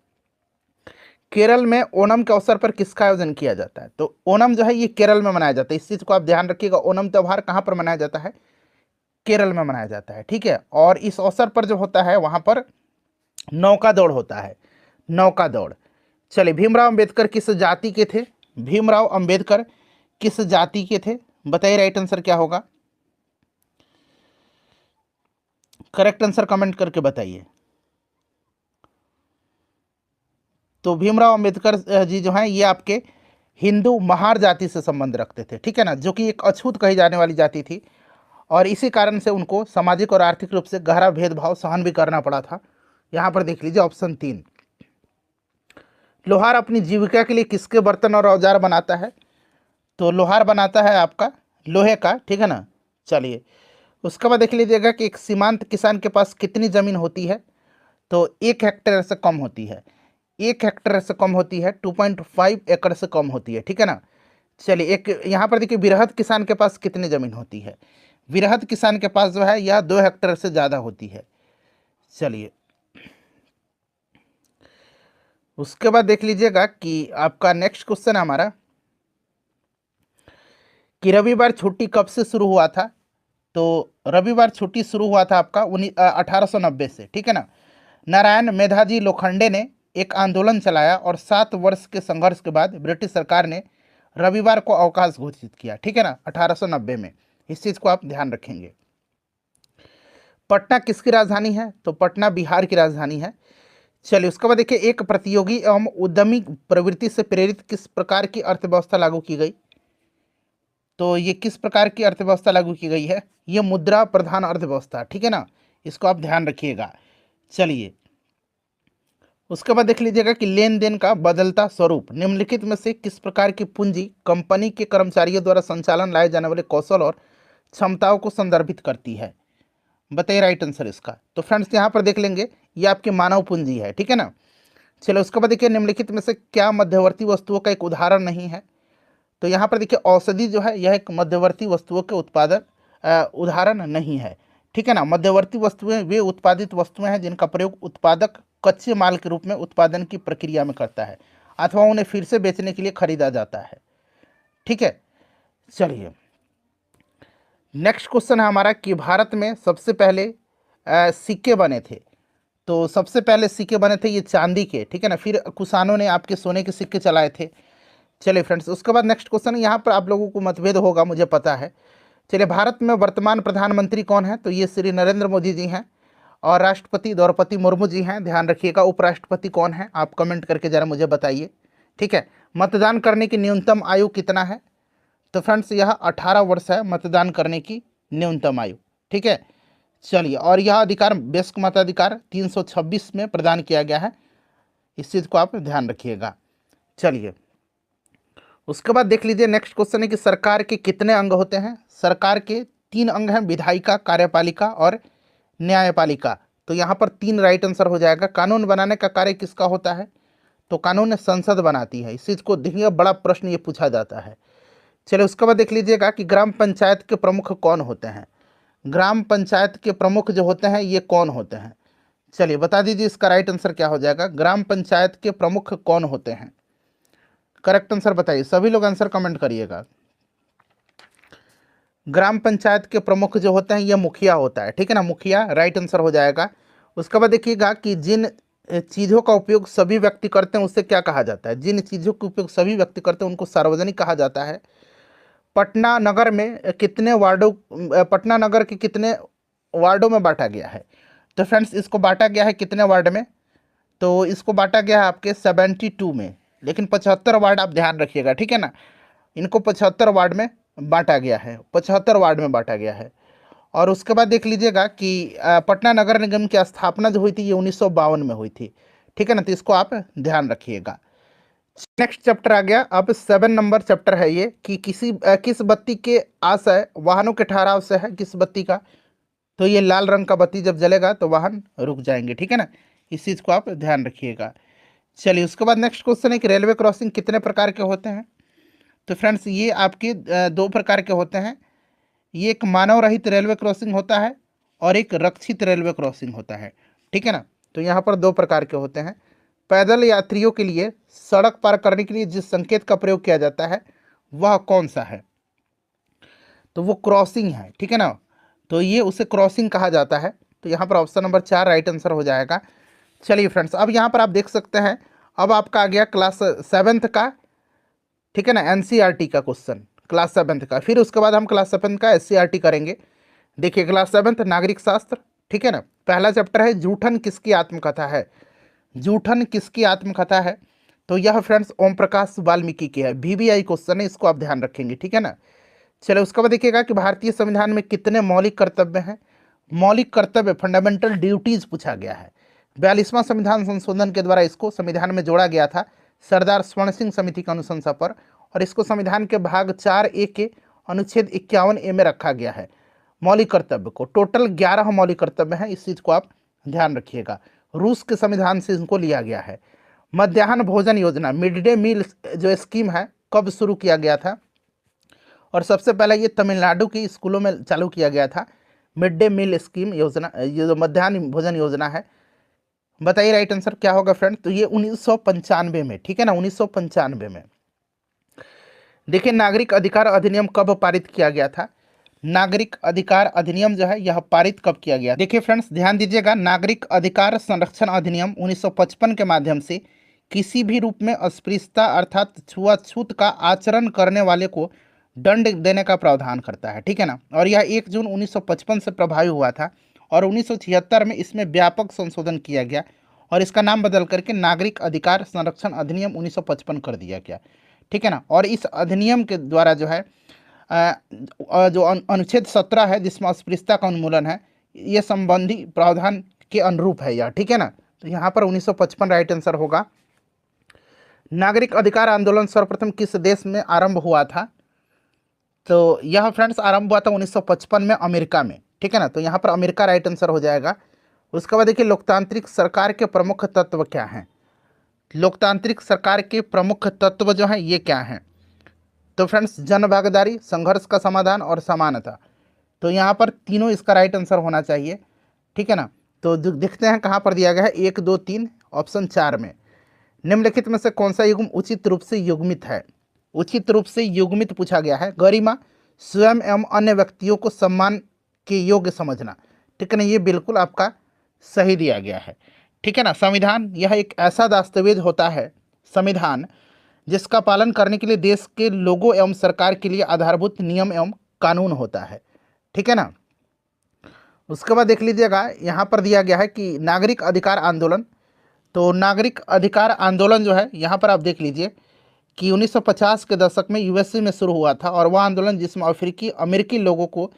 केरल में ओणम के अवसर पर किसका आयोजन किया जाता है, तो ओणम जो है ये केरल में मनाया जाता है, इस चीज़ को आप ध्यान रखिएगा। ओणम त्यौहार कहाँ पर मनाया जाता है, केरल में मनाया जाता है, ठीक है। और इस अवसर पर जो होता है वहाँ पर नौका दौड़ होता है, नौका दौड़। चलिए, भीमराव अंबेडकर किस जाति के थे, भीमराव अंबेडकर किस जाति के थे, बताइए राइट आंसर क्या होगा। करेक्ट आंसर कमेंट करके बताइए। तो भीमराव अंबेडकर जी जो हैं ये आपके हिंदू महार जाति से संबंध रखते थे, ठीक है ना, जो कि एक अछूत कही जाने वाली जाति थी, और इसी कारण से उनको सामाजिक और आर्थिक रूप से गहरा भेदभाव सहन भी करना पड़ा था। यहाँ पर देख लीजिए ऑप्शन 3। लोहार अपनी जीविका के लिए किसके बर्तन और औजार बनाता है, तो लोहार बनाता है आपका लोहे का, ठीक है ना। चलिए, उसके बाद देख लीजिएगा कि एक सीमांत किसान के पास कितनी ज़मीन होती है, तो 1 हेक्टेयर से कम होती है, 1 हेक्टेयर से कम होती है, 2.5 एकड़ से कम होती है, ठीक है ना। चलिए, एक यहाँ पर देखिए वृहद किसान के पास कितनी ज़मीन होती है, वृहद किसान के पास जो है यह 2 हेक्टेयर से ज़्यादा होती है। चलिए, उसके बाद देख लीजिएगा कि आपका नेक्स्ट क्वेश्चन है हमारा कि रविवार छुट्टी कब से शुरू हुआ था, तो रविवार छुट्टी शुरू हुआ था आपका 1890 से, ठीक है ना। नारायण मेधाजी लोखंडे ने एक आंदोलन चलाया और 7 वर्ष के संघर्ष के बाद ब्रिटिश सरकार ने रविवार को अवकाश घोषित किया, ठीक है ना, 1890 में। इस चीज़ को आप ध्यान रखेंगे। पटना किसकी राजधानी है, तो पटना बिहार की राजधानी है। चलिए, उसके बाद देखिए एक प्रतियोगी एवं उद्यमी प्रवृत्ति से प्रेरित किस प्रकार की अर्थव्यवस्था लागू की गई, तो ये किस प्रकार की अर्थव्यवस्था लागू की गई है, ये मुद्रा प्रधान अर्थव्यवस्था, ठीक है ना, इसको आप ध्यान रखिएगा। चलिए, उसके बाद देख लीजिएगा कि लेन देन का बदलता स्वरूप निम्नलिखित में से किस प्रकार की पूंजी कंपनी के कर्मचारियों द्वारा संचालन लाए जाने वाले कौशल और क्षमताओं को संदर्भित करती है। बताइए राइट आंसर इसका। तो फ्रेंड्स यहाँ पर देख लेंगे ये आपकी मानव पूंजी है, ठीक है ना। चलो उसके बाद देखिए निम्नलिखित में से क्या मध्यवर्ती वस्तुओं का एक उदाहरण नहीं है। तो यहाँ पर देखिए औषधि जो है यह एक मध्यवर्ती वस्तुओं के उत्पादन उदाहरण नहीं है, ठीक है ना। मध्यवर्ती वस्तुएं वे उत्पादित वस्तुएं हैं जिनका प्रयोग उत्पादक कच्चे माल के रूप में उत्पादन की प्रक्रिया में करता है अथवा उन्हें फिर से बेचने के लिए खरीदा जाता है, ठीक है। चलिए नेक्स्ट क्वेश्चन है हमारा कि भारत में सबसे पहले सिक्के बने थे। तो सबसे पहले सिक्के बने थे ये चांदी के, ठीक है ना, फिर कुषाणों ने आपके सोने के सिक्के चलाए थे। चलिए फ्रेंड्स उसके बाद नेक्स्ट क्वेश्चन, यहाँ पर आप लोगों को मतभेद होगा मुझे पता है। चलिए भारत में वर्तमान प्रधानमंत्री कौन है? तो ये श्री नरेंद्र मोदी जी हैं और राष्ट्रपति द्रौपदी मुर्मू जी हैं, ध्यान रखिएगा। उपराष्ट्रपति कौन है आप कमेंट करके ज़रा मुझे बताइए, ठीक है। मतदान करने की न्यूनतम आयु कितना है? तो फ्रेंड्स यह 18 वर्ष है मतदान करने की न्यूनतम आयु, ठीक है। चलिए और यह अधिकार वयस्क मताधिकार 326 में प्रदान किया गया है, इस चीज़ को आप ध्यान रखिएगा। चलिए उसके बाद देख लीजिए नेक्स्ट क्वेश्चन है कि सरकार के कितने अंग होते हैं? सरकार के 3 अंग हैं, विधायिका, कार्यपालिका और न्यायपालिका। तो यहाँ पर 3 राइट आंसर हो जाएगा। कानून बनाने का कार्य किसका होता है? तो कानून संसद बनाती है, इस चीज़ को देखिए बड़ा प्रश्न ये पूछा जाता है। चलिए उसके बाद देख लीजिएगा कि ग्राम पंचायत के प्रमुख कौन होते हैं? ग्राम पंचायत के प्रमुख जो होते हैं ये कौन होते हैं? चलिए बता दीजिए इसका राइट आंसर क्या हो जाएगा। ग्राम पंचायत के प्रमुख कौन होते हैं? करेक्ट आंसर बताइए, सभी लोग आंसर कमेंट करिएगा। ग्राम पंचायत के प्रमुख जो होते हैं ये मुखिया होता है, ठीक है ना, मुखिया राइट आंसर हो जाएगा। उसके बाद देखिएगा कि जिन चीज़ों का उपयोग सभी व्यक्ति करते हैं उसे क्या कहा जाता है? जिन चीज़ों का उपयोग सभी व्यक्ति करते हैं उनको सार्वजनिक कहा जाता है। पटना नगर में कितने वार्डों पटना नगर के कितने वार्डों में बांटा गया है? तो फ्रेंड्स इसको बांटा गया है कितने वार्ड में? तो इसको बांटा गया है आपके 72 में, लेकिन 75 वार्ड आप ध्यान रखिएगा, ठीक है ना। इनको 75 वार्ड में बांटा गया है, 75 वार्ड में बांटा गया है। और उसके बाद देख लीजिएगा कि पटना नगर निगम की स्थापना जो हुई थी ये 1952 में हुई थी, ठीक है ना, तो इसको आप ध्यान रखिएगा। नेक्स्ट चैप्टर आ गया, अब 7 नंबर चैप्टर है ये कि किस बत्ती के आशय वाहनों के ठहराव से है, किस बत्ती का? तो ये लाल रंग का बत्ती जब जलेगा तो वाहन रुक जाएंगे, ठीक है ना, इस चीज़ को आप ध्यान रखिएगा। चलिए उसके बाद नेक्स्ट क्वेश्चन है कि रेलवे क्रॉसिंग कितने प्रकार के होते हैं? तो फ्रेंड्स ये आपके 2 प्रकार के होते हैं। ये एक मानव रहित रेलवे क्रॉसिंग होता है और एक रक्षित रेलवे क्रॉसिंग होता है, ठीक है ना। तो यहाँ पर 2 प्रकार के होते हैं। पैदल यात्रियों के लिए सड़क पार करने के लिए जिस संकेत का प्रयोग किया जाता है वह कौन सा है? तो वो क्रॉसिंग है, ठीक है ना, तो ये उसे क्रॉसिंग कहा जाता है। तो यहाँ पर ऑप्शन नंबर 4 राइट आंसर हो जाएगा। चलिए फ्रेंड्स अब यहाँ पर आप देख सकते हैं, अब आपका आ गया क्लास 7th का, ठीक है ना, एनसीईआरटी का क्वेश्चन क्लास 7th का। फिर उसके बाद हम क्लास 7th का एससीईआरटी करेंगे। देखिए क्लास 7th नागरिक शास्त्र, ठीक है ना, पहला चैप्टर है जूठन किसकी आत्मकथा है? जूठन किसकी आत्मकथा है? तो यह फ्रेंड्स ओम प्रकाश वाल्मीकि की है, VVI क्वेश्चन है, इसको आप ध्यान रखेंगे, ठीक है ना। चलो उसके बाद देखिएगा कि भारतीय संविधान में कितने मौलिक कर्तव्य हैं? मौलिक कर्तव्य फंडामेंटल ड्यूटीज पूछा गया है। 42वां संविधान संशोधन के द्वारा इसको संविधान में जोड़ा गया था सरदार स्वर्ण सिंह समिति की अनुशंसा पर, और इसको संविधान के भाग 4A के अनुच्छेद 51A में रखा गया है। मौलिक कर्तव्य को टोटल 11 मौलिक कर्तव्य हैं, इस चीज़ को आप ध्यान रखिएगा। रूस के संविधान से इनको लिया गया है। मध्याह्न भोजन योजना मिड डे मील जो स्कीम है कब शुरू किया गया था? और सबसे पहले ये तमिलनाडु की स्कूलों में चालू किया गया था मिड डे मील स्कीम योजना, ये जो मध्याह्न भोजन योजना है। बताइए राइट आंसर क्या होगा फ्रेंड? तो ये 1995 में, ठीक है ना, 1995 में। देखिए नागरिक अधिकार अधिनियम कब पारित किया गया था? नागरिक अधिकार अधिनियम जो है यह पारित कब किया गया? देखिए फ्रेंड्स ध्यान दीजिएगा, नागरिक अधिकार संरक्षण अधिनियम 1955 के माध्यम से किसी भी रूप में अस्पृश्यता अर्थात छुआछूत का आचरण करने वाले को दंड देने का प्रावधान करता है, ठीक है ना। और यह 1 जून 1955 से प्रभावी हुआ था और 1976 में इसमें व्यापक संशोधन किया गया और इसका नाम बदल करके नागरिक अधिकार संरक्षण अधिनियम 1955 कर दिया गया, ठीक है ना। और इस अधिनियम के द्वारा जो है जो अनुच्छेद 17 है जिसमें अस्पृश्यता का उन्मूलन है, ये संबंधी प्रावधान के अनुरूप है यह, ठीक है ना। तो यहाँ पर 1955 राइट आंसर होगा। नागरिक अधिकार आंदोलन सर्वप्रथम किस देश में आरंभ हुआ था? तो यह फ्रेंड्स आरंभ हुआ था 1955 में अमेरिका में, ठीक है ना। तो यहाँ पर अमेरिका राइट आंसर हो जाएगा। उसके बाद देखिए लोकतांत्रिक सरकार के प्रमुख तत्व क्या हैं? लोकतांत्रिक सरकार के प्रमुख तत्व जो हैं ये क्या हैं? तो फ्रेंड्स जन भागीदारी, संघर्ष का समाधान और समानता। तो यहाँ पर तीनों इसका राइट आंसर होना चाहिए, ठीक है ना। तो देखते हैं कहाँ पर दिया गया है, 1, 2, 3 ऑप्शन 4 में। निम्नलिखित में से कौन सा युग्म उचित रूप से युग्मित है? उचित रूप से युग्मित पूछा गया है। गरिमा, स्वयं एवं अन्य व्यक्तियों को सम्मान के योग्य समझना, ठीक है ना, ये बिल्कुल आपका सही दिया गया है, ठीक है ना। संविधान यह एक ऐसा दस्तावेज होता है, संविधान, जिसका पालन करने के लिए देश के लोगों एवं सरकार के लिए आधारभूत नियम एवं कानून होता है, ठीक है ना। उसके बाद देख लीजिएगा यहाँ पर दिया गया है कि नागरिक अधिकार आंदोलन। तो नागरिक अधिकार आंदोलन जो है यहाँ पर आप देख लीजिए कि 1950 के दशक में यूएसए में शुरू हुआ था, और वह आंदोलन जिसमें अमेरिकी लोगों को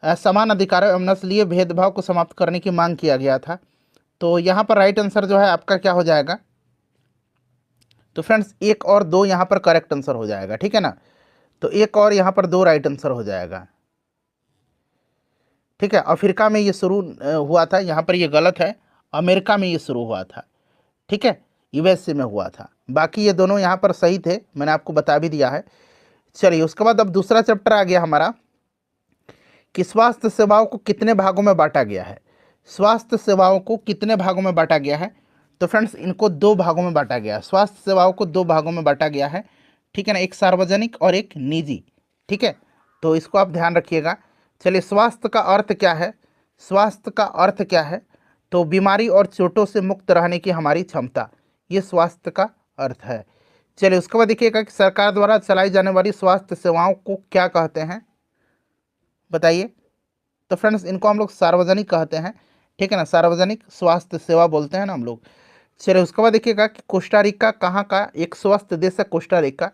समान अधिकारों एवं नस्लीय भेदभाव को समाप्त करने की मांग किया गया था। तो यहाँ पर राइट आंसर जो है आपका क्या हो जाएगा? तो फ्रेंड्स 1 और 2 यहाँ पर करेक्ट आंसर हो जाएगा, ठीक है ना। तो 1 और यहाँ पर 2 राइट आंसर हो जाएगा, ठीक है। अफ्रीका में ये शुरू हुआ था, यहाँ पर ये गलत है, अमेरिका में ये शुरू हुआ था, ठीक है, यूएसए में हुआ था। बाकी ये दोनों यहाँ पर सही थे, मैंने आपको बता भी दिया है। चलिए उसके बाद अब दूसरा चैप्टर आ गया हमारा कि स्वास्थ्य सेवाओं को कितने भागों में बांटा गया है। स्वास्थ्य सेवाओं को कितने भागों में बांटा गया है? तो फ्रेंड्स इनको 2 भागों में बांटा गया है। स्वास्थ्य सेवाओं को 2 भागों में बांटा गया है, ठीक है ना, एक सार्वजनिक और एक निजी, ठीक है। तो इसको आप ध्यान रखिएगा। चलिए स्वास्थ्य का अर्थ क्या है? स्वास्थ्य का अर्थ क्या है? तो बीमारी और चोटों से मुक्त रहने की हमारी क्षमता, ये स्वास्थ्य का अर्थ है। चलिए उसके बाद देखिएगा कि सरकार द्वारा चलाई जाने वाली स्वास्थ्य सेवाओं को क्या कहते हैं, बताइए। तो फ्रेंड्स इनको हम लोग सार्वजनिक कहते हैं, ठीक है ना, सार्वजनिक स्वास्थ्य सेवा बोलते हैं ना हम लोग। चलिए उसके बाद देखिएगा कि कोस्टा रिका कहाँ का एक स्वस्थ देश है? कोस्टा रिका,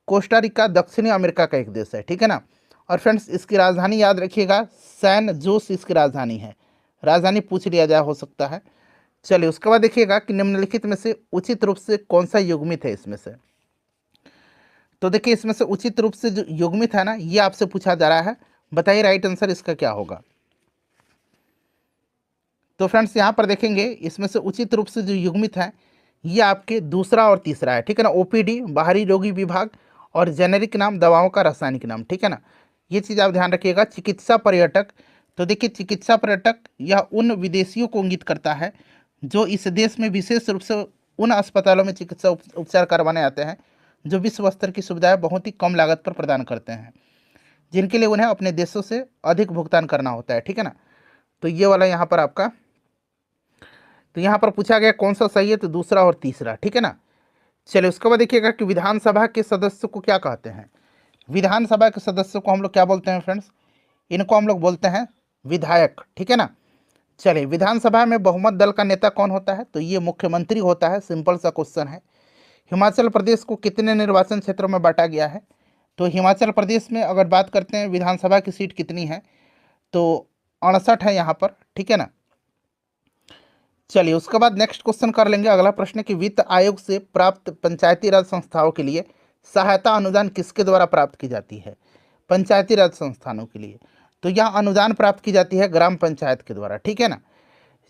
कोस्टा रिका दक्षिणी अमेरिका का एक देश है, ठीक है ना। और फ्रेंड्स इसकी राजधानी याद रखिएगा, सैन जोस इसकी राजधानी है, राजधानी पूछ लिया जाए हो सकता है। चलिए उसके बाद देखिएगा कि निम्नलिखित में से उचित रूप से कौन सा युग्मित है इसमें से? तो देखिए इसमें से उचित रूप से जो युग्मित है ना, ये आपसे पूछा जा रहा है, बताइए राइट आंसर इसका क्या होगा। तो फ्रेंड्स यहाँ पर देखेंगे इसमें से उचित रूप से जो युग्मित है ये आपके दूसरा और तीसरा है, ठीक है ना। ओपीडी बाहरी रोगी विभाग और जेनेरिक नाम दवाओं का रासायनिक नाम, ठीक है ना, ये चीज़ आप ध्यान रखिएगा। चिकित्सा पर्यटक, तो देखिए चिकित्सा पर्यटक यह उन विदेशियों को इंगित करता है जो इस देश में विशेष रूप से उन अस्पतालों में चिकित्सा उपचार करवाने आते हैं जो विश्व स्तर की सुविधाएं बहुत ही कम लागत पर प्रदान करते हैं, जिनके लिए उन्हें अपने देशों से अधिक भुगतान करना होता है, ठीक है ना। तो ये वाला यहाँ पर आपका, तो यहाँ पर पूछा गया कौन सा सही है, तो दूसरा और तीसरा, ठीक है ना। चलिए उसके बाद देखिएगा कि विधानसभा के सदस्य को क्या कहते हैं। विधानसभा के सदस्य को हम लोग क्या बोलते हैं फ्रेंड्स? इनको हम लोग बोलते हैं विधायक, ठीक है ना। चलिए विधानसभा में बहुमत दल का नेता कौन होता है? तो ये मुख्यमंत्री होता है, सिंपल सा क्वेश्चन है। हिमाचल प्रदेश को कितने निर्वाचन क्षेत्रों में बांटा गया है? तो हिमाचल प्रदेश में अगर बात करते हैं विधानसभा की सीट कितनी है, तो 68 है यहाँ पर, ठीक है ना। चलिए उसके बाद नेक्स्ट क्वेश्चन कर लेंगे। अगला प्रश्न है कि वित्त आयोग से प्राप्त पंचायती राज संस्थाओं के लिए सहायता अनुदान किसके द्वारा प्राप्त की जाती है? पंचायती राज संस्थानों के लिए तो यह अनुदान प्राप्त की जाती है ग्राम पंचायत के द्वारा, ठीक है ना।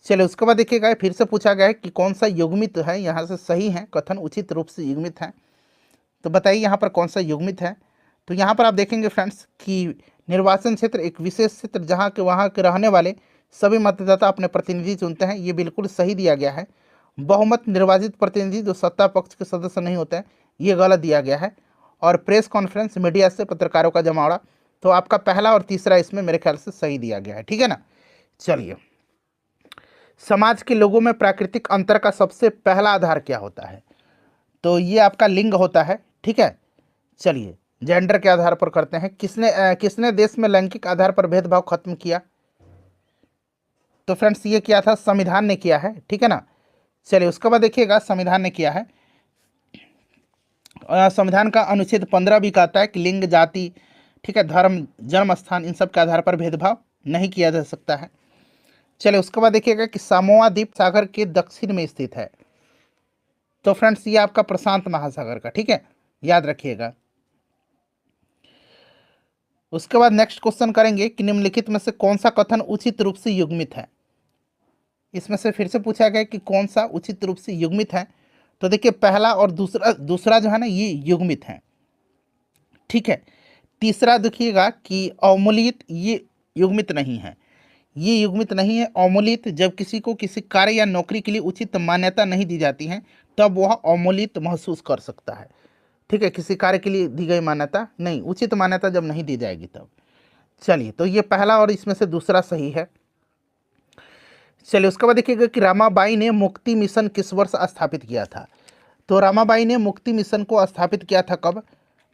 चलिए उसके बाद देखिएगा फिर से पूछा गया है कि कौन सा युग्मित है, यहाँ से सही है, कथन उचित रूप से युग्मित है। तो बताइए यहाँ पर कौन सा युग्मित है। तो यहाँ पर आप देखेंगे फ्रेंड्स कि निर्वाचन क्षेत्र एक विशेष क्षेत्र जहाँ के वहाँ के रहने वाले सभी मतदाता अपने प्रतिनिधि चुनते हैं, ये बिल्कुल सही दिया गया है। बहुमत निर्वाचित प्रतिनिधि जो सत्ता पक्ष के सदस्य नहीं होते हैं, ये गलत दिया गया है। और प्रेस कॉन्फ्रेंस मीडिया से पत्रकारों का जमावड़ा, तो आपका पहला और तीसरा इसमें मेरे ख्याल से सही दिया गया है, ठीक है ना। चलिए समाज के लोगों में प्राकृतिक अंतर का सबसे पहला आधार क्या होता है? तो ये आपका लिंग होता है, ठीक है। चलिए जेंडर के आधार पर करते हैं। किसने देश में लैंगिक आधार पर भेदभाव खत्म किया? तो फ्रेंड्स ये किया था, संविधान ने किया है, ठीक है ना। चलिए उसके बाद देखिएगा संविधान ने किया है। संविधान का अनुच्छेद 15 भी कहता है कि लिंग, जाति, ठीक है, धर्म, जन्म स्थान, इन सब के आधार पर भेदभाव नहीं किया जा सकता है। चलिए उसके बाद देखिएगा कि सामोआ द्वीप सागर के दक्षिण में स्थित है। तो फ्रेंड्स ये आपका प्रशांत महासागर का, ठीक है, याद रखिएगा। उसके बाद नेक्स्ट क्वेश्चन करेंगे कि निम्नलिखित में से कौन सा कथन उचित रूप से युग्मित है। इसमें से फिर से पूछा गया कि कौन सा उचित रूप से युग्मित है। तो देखिए पहला और दूसरा दूसरा जो है ना ये युग्मित है, ठीक है। तीसरा देखिएगा कि अवमूलित, ये युग्मित नहीं है, ये युग्मित नहीं है। अवमूलित जब किसी को किसी कार्य या नौकरी के लिए उचित मान्यता नहीं दी जाती है तब वह अवमूलित महसूस कर सकता है, ठीक है। किसी कार्य के लिए दी गई मान्यता नहीं, उचित मान्यता जब नहीं दी जाएगी तब। चलिए तो ये पहला और इसमें से दूसरा सही है। चलिए उसके बाद देखिएगा कि रामाबाई ने मुक्ति मिशन किस वर्ष स्थापित किया था। तो रामाबाई ने मुक्ति मिशन को स्थापित किया था कब,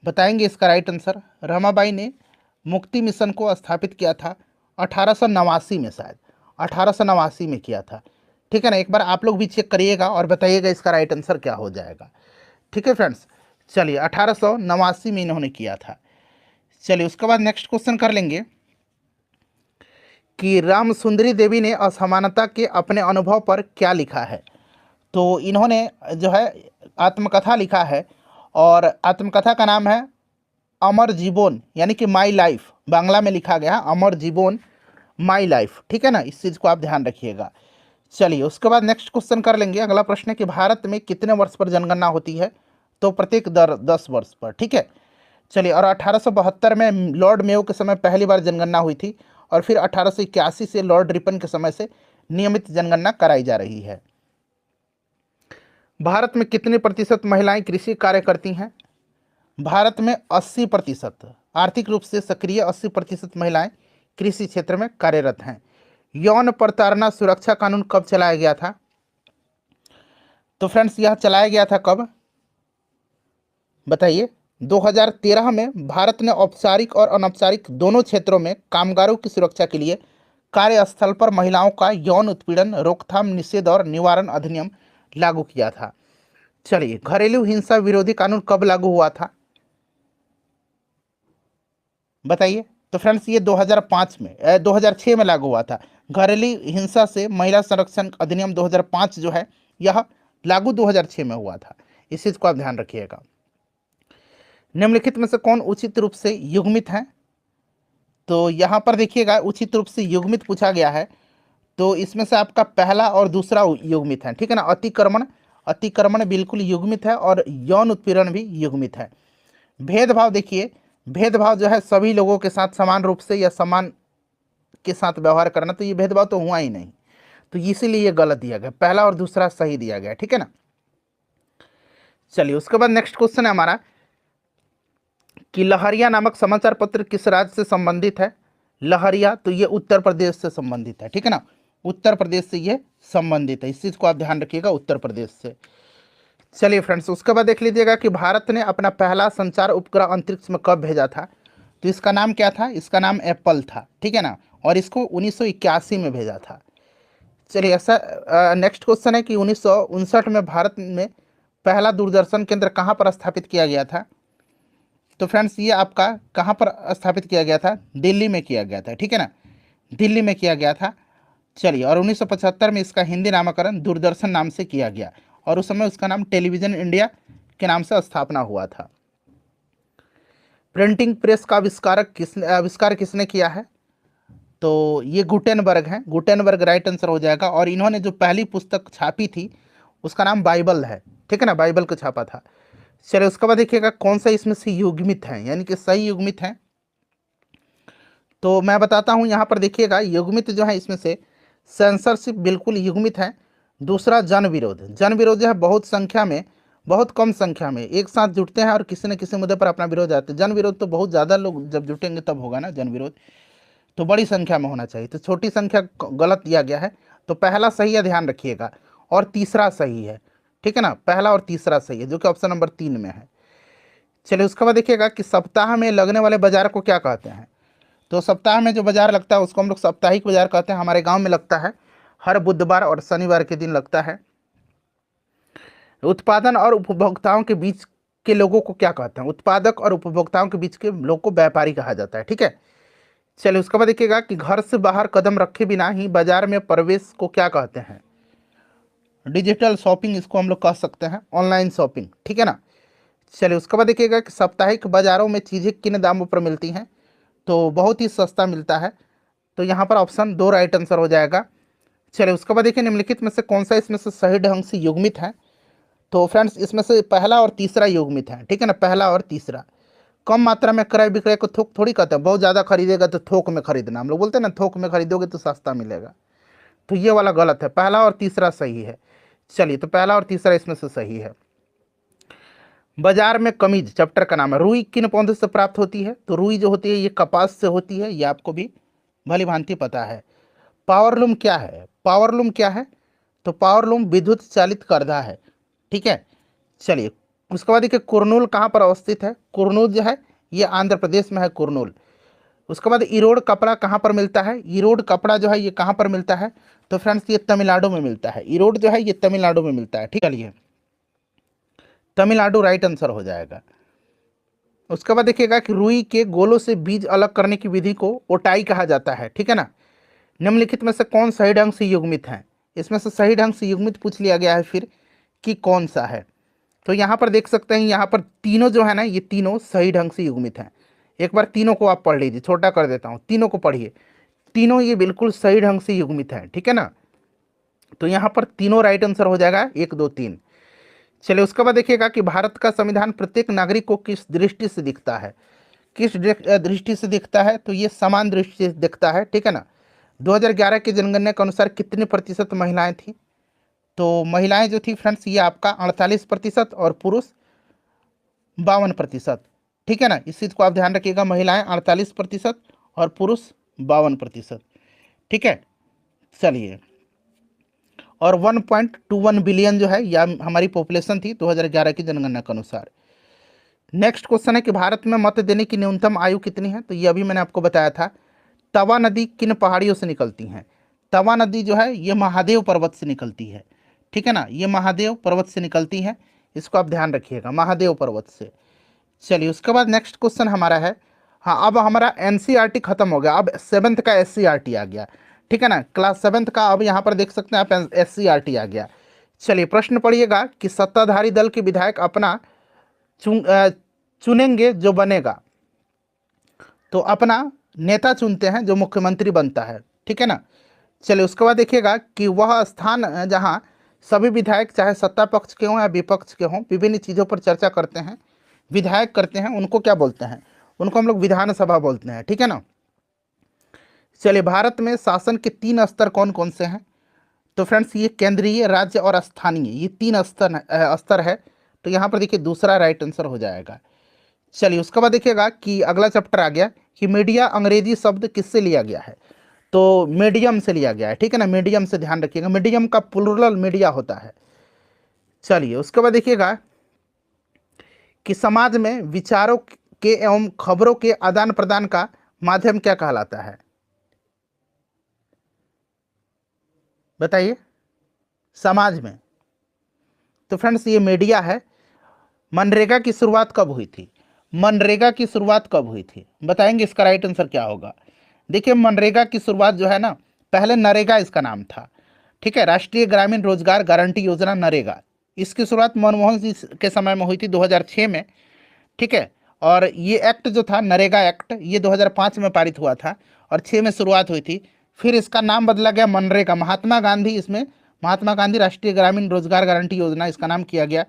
बताएंगे इसका राइट आंसर। रामाबाई ने मुक्ति मिशन को स्थापित किया था 1889 में, शायद 1889 में किया था, ठीक है ना। एक बार आप लोग भी चेक करिएगा और बताइएगा इसका राइट आंसर क्या हो जाएगा, ठीक है फ्रेंड्स। चलिए 1889 में इन्होंने किया था। चलिए उसके बाद नेक्स्ट क्वेश्चन कर लेंगे कि राम सुंदरी देवी ने असमानता के अपने अनुभव पर क्या लिखा है। तो इन्होंने जो है आत्मकथा लिखा है और आत्मकथा का नाम है अमर जीवन, यानी कि माई लाइफ, बांग्ला में लिखा गया है अमर जीवन माई लाइफ, ठीक है ना। इस चीज़ को आप ध्यान रखिएगा। चलिए उसके बाद नेक्स्ट क्वेश्चन कर लेंगे। अगला प्रश्न है कि भारत में कितने वर्ष पर जनगणना होती है। तो प्रत्येक 10 वर्ष पर, ठीक है। चलिए और 1872 में लॉर्ड मेयो के समय पहली बार जनगणना हुई थी और फिर 1881 से लॉर्ड रिपन के समय से नियमित जनगणना कराई जा रही है। भारत में कितने प्रतिशत महिलाएं कृषि कार्य करती हैं। भारत में 80%, आर्थिक रूप से सक्रिय 80% महिलाएं कृषि क्षेत्र में कार्यरत हैं। यौन प्रताड़ना सुरक्षा कानून कब चलाया गया था। तो फ्रेंड्स यह चलाया गया था कब, बताइए। 2013 में भारत ने औपचारिक और अनौपचारिक दोनों क्षेत्रों में कामगारों की सुरक्षा के लिए कार्यस्थल पर महिलाओं का यौन उत्पीड़न रोकथाम निषेध और निवारण अधिनियम लागू किया था। चलिए घरेलू हिंसा विरोधी कानून कब लागू हुआ था, बताइए। तो फ्रेंड्स ये 2006 में लागू हुआ था। घरेलू हिंसा से महिला संरक्षण अधिनियम 2005 जो है यह लागू 2006 में हुआ था। इस चीज को आप ध्यान रखिएगा। निम्नलिखित में से कौन उचित रूप से युग्मित है। तो यहाँ पर देखिएगा उचित रूप से युग्मित पूछा गया है, तो इसमें से आपका पहला और दूसरा युग्मित है, ठीक है ना। अतिक्रमण बिल्कुल युग्मित है और यौन उत्पीड़न भी युग्मित है। भेदभाव देखिए, भेदभाव जो है सभी लोगों के साथ समान रूप से या समान के साथ व्यवहार करना, तो ये भेदभाव तो हुआ ही नहीं, तो इसीलिए ये गलत दिया गया। पहला और दूसरा सही दिया गया, ठीक है ना। चलिए उसके बाद नेक्स्ट क्वेश्चन है हमारा कि लहरिया नामक समाचार पत्र किस राज्य से संबंधित है। लहरिया तो ये उत्तर प्रदेश से संबंधित है, ठीक है ना। उत्तर प्रदेश से ये संबंधित है, इस चीज को आप ध्यान रखिएगा, उत्तर प्रदेश से। चलिए फ्रेंड्स उसके बाद देख लीजिएगा कि भारत ने अपना पहला संचार उपग्रह अंतरिक्ष में कब भेजा था। तो इसका नाम क्या था, इसका नाम एप्पल था, ठीक है ना। और इसको 1981 में भेजा था। चलिए ऐसा नेक्स्ट क्वेश्चन है कि 1959 में भारत में पहला दूरदर्शन केंद्र कहाँ पर स्थापित किया गया था। तो फ्रेंड्स ये आपका कहाँ पर स्थापित किया गया था, दिल्ली में किया गया था, ठीक है ना, दिल्ली में किया गया था। चलिए और 1975 में इसका हिंदी नामकरण दूरदर्शन नाम से किया गया और उस समय उसका नाम टेलीविजन इंडिया के नाम से स्थापना हुआ था। प्रिंटिंग प्रेस का आविष्कार किसने किया है। तो ये गुटेनबर्ग है, गुटेनबर्ग राइट आंसर हो जाएगा। और इन्होंने जो पहली पुस्तक छापी थी उसका नाम बाइबल है, ठीक है ना, बाइबल को छापा था। चलिए उसके बाद देखिएगा कौन सा इसमें से युग्मित है, यानी कि सही युग्मित है। तो मैं बताता हूँ यहाँ पर देखिएगा युग्मित जो है इसमें से सेंसरशिप बिल्कुल युग्मित है। दूसरा जन विरोध, जन विरोध जो है बहुत संख्या में, बहुत कम संख्या में एक साथ जुटते हैं और किसी न किसी मुद्दे पर अपना विरोध आते हैं। जन विरोध तो बहुत ज़्यादा लोग जब जुटेंगे तब होगा ना जन विरोध, तो बड़ी संख्या में होना चाहिए, तो छोटी संख्या गलत दिया गया है। तो पहला सही है, ध्यान रखिएगा, और तीसरा सही है, ठीक है ना, पहला और तीसरा सही है जो कि ऑप्शन नंबर 3 में है। चलिए उसके बाद देखिएगा कि सप्ताह में लगने वाले बाजार को क्या कहते हैं। तो सप्ताह में जो बाजार लगता है उसको हम लोग साप्ताहिक बाजार कहते हैं। हमारे गांव में लगता है हर बुधवार और शनिवार के दिन लगता है। उत्पादन और उपभोक्ताओं के बीच के लोगों को क्या कहते हैं, उत्पादक और उपभोक्ताओं के बीच के लोग को व्यापारी कहा जाता है, ठीक है। चलिए उसके बाद देखिएगा कि घर से बाहर कदम रखे बिना ही बाजार में प्रवेश को क्या कहते हैं? डिजिटल शॉपिंग इसको हम लोग कह सकते हैं, ऑनलाइन शॉपिंग, ठीक है ना। चलिए उसके बाद देखिएगा कि साप्ताहिक बाजारों में चीज़ें किन दामों पर मिलती हैं? तो बहुत ही सस्ता मिलता है। तो यहाँ पर ऑप्शन 2 राइट आंसर हो जाएगा। चलिए उसके बाद देखिए निम्नलिखित में से कौन सा इसमें से सही ढंग से युग्मित है? तो फ्रेंड्स इसमें से पहला और तीसरा युग्मित है, ठीक है ना, पहला और तीसरा। कम मात्रा में क्रय विक्रय को थोक थोड़ी कहते हैं, बहुत ज़्यादा खरीदेगा तो थोक में खरीदना, हम लोग बोलते हैं ना थोक में खरीदोगे तो सस्ता मिलेगा, तो ये वाला गलत है, पहला और तीसरा सही है। चलिए तो पहला और तीसरा इसमें से सही है। बाजार में कमीज चैप्टर का नाम है। रुई किन पौधे से प्राप्त होती है? तो रुई जो होती है ये कपास से होती है, ये आपको भी भली भांति पता है। पावरलूम क्या है? पावरलूम क्या है? तो पावरलूम विद्युत चालित करदा है, ठीक है। चलिए उसके बाद देखिए कुरनूल कहाँ पर अवस्थित है? कुरनूल जो है ये आंध्र प्रदेश में है, कुरनूल। उसके बाद इरोड कपड़ा कहाँ पर मिलता है? इरोड कपड़ा जो है ये कहाँ पर मिलता है? तो फ्रेंड्स ये तमिलनाडु में मिलता है। इरोड जो है ये तमिलनाडु में मिलता है, ठीक है। चलिए तमिलनाडु राइट आंसर हो जाएगा। उसके बाद देखिएगा कि रुई के गोलों से बीज अलग करने की विधि को ओटाई कहा जाता है, ठीक है ना। निम्नलिखित में से कौन सही ढंग से युग्मित है? इसमें से सही ढंग से युग्मित पूछ लिया गया है फिर कि कौन सा है। तो यहाँ पर देख सकते हैं, यहाँ पर तीनों जो है ना ये तीनों सही ढंग से युग्मित हैं। एक बार तीनों को आप पढ़ लीजिए, छोटा कर देता हूँ, तीनों को पढ़िए, तीनों ये बिल्कुल सही ढंग से युग्मित हैं, ठीक है ना। तो यहाँ पर तीनों राइट आंसर हो जाएगा, 1 2 3। चलिए उसके बाद देखिएगा कि भारत का संविधान प्रत्येक नागरिक को किस दृष्टि से दिखता है? किस दृष्टि से दिखता है? तो ये समान दृष्टि से दिखता है, ठीक है ना। 2011 की जनगणना के अनुसार कितने प्रतिशत महिलाएं थी? तो महिलाएं जो थी फ्रेंड्स ये आपका 48% और पुरुष 52%, ठीक है ना। इस चीज़ को आप ध्यान रखिएगा, महिलाएं 48% और पुरुष 52%, ठीक है। चलिए और 1.21 बिलियन जो है यह हमारी पॉपुलेशन थी 2011 की जनगणना के अनुसार। नेक्स्ट क्वेश्चन है कि भारत में मत देने की न्यूनतम आयु कितनी है? तो ये अभी मैंने आपको बताया था। तवा नदी किन पहाड़ियों से निकलती हैं? तवा नदी जो है ये महादेव पर्वत से निकलती है, ठीक है ना, ये महादेव पर्वत से निकलती है, इसको आप ध्यान रखिएगा, महादेव पर्वत से। चलिए उसके बाद नेक्स्ट क्वेश्चन हमारा है, हाँ अब हमारा एनसीईआरटी खत्म हो गया, अब 7th का एससीईआरटी आ गया, ठीक है ना, क्लास 7th का अब यहाँ पर देख सकते हैं आप एससीईआरटी आ गया। चलिए प्रश्न पढ़िएगा कि सत्ताधारी दल के विधायक अपना चुनेंगे जो बनेगा, तो अपना नेता चुनते हैं जो मुख्यमंत्री बनता है, ठीक है ना। चलिए उसके बाद देखिएगा कि वह स्थान जहां सभी विधायक चाहे सत्ता पक्ष के हों या विपक्ष के हों विभिन्न चीज़ों पर चर्चा करते हैं, विधायक करते हैं, उनको क्या बोलते हैं? उनको हम लोग विधानसभा बोलते हैं, ठीक है ना। चलिए भारत में शासन के 3 स्तर कौन कौन से हैं? तो फ्रेंड्स ये केंद्रीय, राज्य और स्थानीय, ये 3 स्तर है। तो यहाँ पर देखिए दूसरा राइट आंसर हो जाएगा। चलिए उसके बाद देखिएगा कि अगला चैप्टर आ गया कि मीडिया अंग्रेजी शब्द किससे लिया गया है? तो मीडियम से लिया गया है, ठीक है ना, मीडियम से ध्यान रखिएगा, मीडियम का प्लुरल मीडिया होता है। चलिए उसके बाद देखिएगा कि समाज में विचारों के एवं खबरों के आदान प्रदान का माध्यम क्या कहलाता है? बताइए, समाज में। तो फ्रेंड्स ये मीडिया है। मनरेगा की शुरुआत कब हुई थी? मनरेगा की शुरुआत कब हुई थी बताएंगे, इसका राइट आंसर क्या होगा? देखिए मनरेगा की शुरुआत जो है ना, पहले नरेगा इसका नाम था, ठीक है, राष्ट्रीय ग्रामीण रोजगार गारंटी योजना नरेगा। इसकी शुरुआत मनमोहन सिंह के समय में हुई थी 2006 में, ठीक है। और ये एक्ट जो था नरेगा एक्ट ये 2005 में पारित हुआ था और 6 में शुरुआत हुई थी। फिर इसका नाम बदला गया मनरेगा, महात्मा गांधी, इसमें महात्मा गांधी राष्ट्रीय ग्रामीण रोजगार गारंटी योजना इसका नाम किया गया,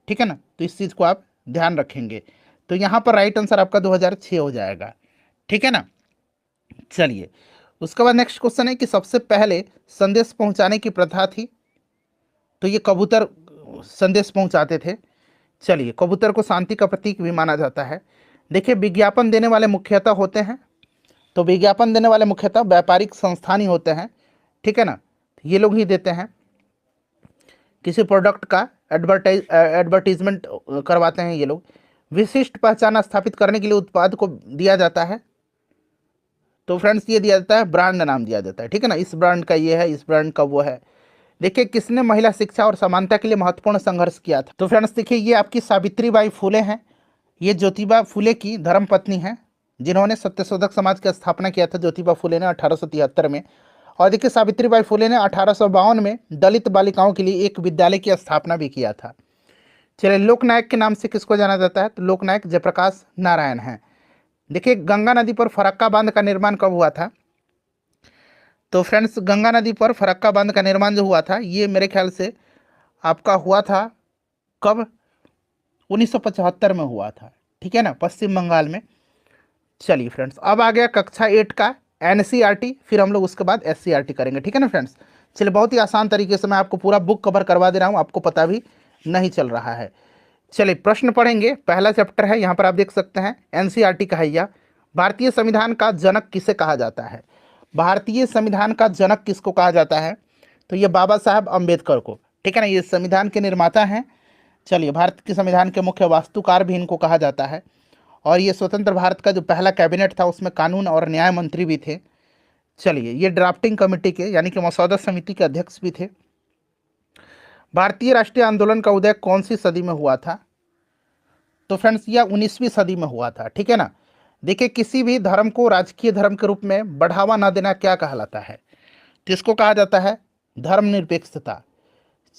ठीक है ना। तो इस चीज़ को आप ध्यान रखेंगे। तो यहाँ पर राइट आंसर आपका 2006 हो जाएगा, ठीक है ना। चलिए उसके बाद नेक्स्ट क्वेश्चन है कि सबसे पहले संदेश पहुंचाने की प्रथा थी, तो ये कबूतर संदेश पहुंचाते थे। चलिए कबूतर को शांति का प्रतीक भी माना जाता है। देखिए विज्ञापन देने वाले मुख्यतः होते हैं, तो विज्ञापन देने वाले मुख्यतः व्यापारिक संस्थान ही होते हैं, ठीक है ना, ये लोग ही देते हैं। किसी प्रोडक्ट का एडवर्टीजमेंट करवाते हैं ये लोग। विशिष्ट पहचान स्थापित करने के लिए उत्पाद को दिया जाता है, तो फ्रेंड्स ये दिया जाता है, ब्रांड नाम दिया जाता है, ठीक है ना, इस ब्रांड का ये है, इस ब्रांड का वो है। देखिए किसने महिला शिक्षा और समानता के लिए महत्वपूर्ण संघर्ष किया था? तो फ्रेंड्स देखिए ये आपकी सावित्रीबाई फुले हैं, ये ज्योतिबा फुले की धर्मपत्नी हैं, जिन्होंने सत्यशोधक समाज की स्थापना किया था ज्योतिबा फुले ने 1873 में। और देखिए सावित्रीबाई फुले ने 1852 में दलित बालिकाओं के लिए एक विद्यालय की स्थापना भी किया था। चलिए, लोकनायक के नाम से किसको जाना जाता है? तो लोकनायक जयप्रकाश नारायण हैं। देखिए, गंगा नदी पर फरक्का बांध का निर्माण कब हुआ था? तो फ्रेंड्स, गंगा नदी पर फरक्का बांध का निर्माण जो हुआ था, ये मेरे ख्याल से आपका हुआ था कब? 1975 में हुआ था, ठीक है ना, पश्चिम बंगाल में। चलिए फ्रेंड्स, अब आ गया कक्षा 8 का एनसीईआरटी, फिर हम लोग उसके बाद एससीईआरटी करेंगे, ठीक है ना फ्रेंड्स। चलिए, बहुत ही आसान तरीके से मैं आपको पूरा बुक कवर करवा दे रहा हूँ, आपको पता भी नहीं चल रहा है। चलिए, प्रश्न पढ़ेंगे। पहला चैप्टर है, यहाँ पर आप देख सकते हैं एनसीईआरटी का है यह। भारतीय संविधान का जनक किसे कहा जाता है? भारतीय संविधान का जनक किसको कहा जाता है? तो ये बाबा साहब अम्बेडकर को, ठीक है ना, ये संविधान के निर्माता हैं। चलिए, भारत के संविधान के मुख्य वास्तुकार भी इनको कहा जाता है। और ये स्वतंत्र भारत का जो पहला कैबिनेट था उसमें कानून और न्याय मंत्री भी थे। चलिए, ये ड्राफ्टिंग कमेटी के यानी कि मसौदा समिति के अध्यक्ष भी थे। भारतीय राष्ट्रीय आंदोलन का उदय कौन सी सदी में हुआ था? तो फ्रेंड्स, यह 19वीं सदी में हुआ था, ठीक है ना। देखिए, किसी भी धर्म को राजकीय धर्म के रूप में बढ़ावा न देना क्या कहलाता है? तो इसको कहा जाता है धर्मनिरपेक्षता।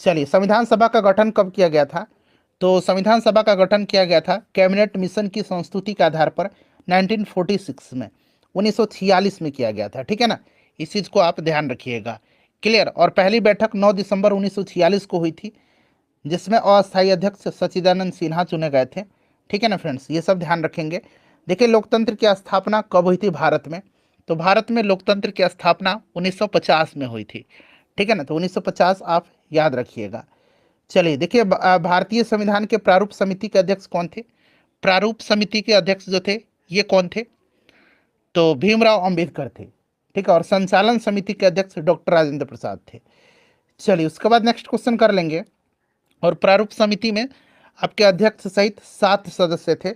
चलिए, संविधान सभा का गठन कब किया गया था? तो संविधान सभा का गठन किया गया था कैबिनेट मिशन की संस्तुति के आधार पर 1946 में, 1946 में किया गया था, ठीक है ना। इस चीज़ को आप ध्यान रखिएगा, क्लियर। और पहली बैठक 9 दिसंबर 1946 को हुई थी, जिसमें अस्थायी अध्यक्ष सच्चिदानंद सिन्हा चुने गए थे, ठीक है ना फ्रेंड्स, ये सब ध्यान रखेंगे। देखिए, लोकतंत्र की स्थापना कब हुई थी भारत में? तो भारत में लोकतंत्र की स्थापना 1950 में हुई थी, ठीक है ना। तो 1950 आप याद रखिएगा। चलिए, देखिए, भारतीय संविधान के प्रारूप समिति के अध्यक्ष कौन थे? प्रारूप समिति के अध्यक्ष जो थे ये कौन थे? तो भीमराव अंबेडकर थे, ठीक है। और संचालन समिति के अध्यक्ष डॉक्टर राजेंद्र प्रसाद थे। चलिए, उसके बाद नेक्स्ट क्वेश्चन कर लेंगे। और प्रारूप समिति में आपके अध्यक्ष सहित 7 सदस्य थे।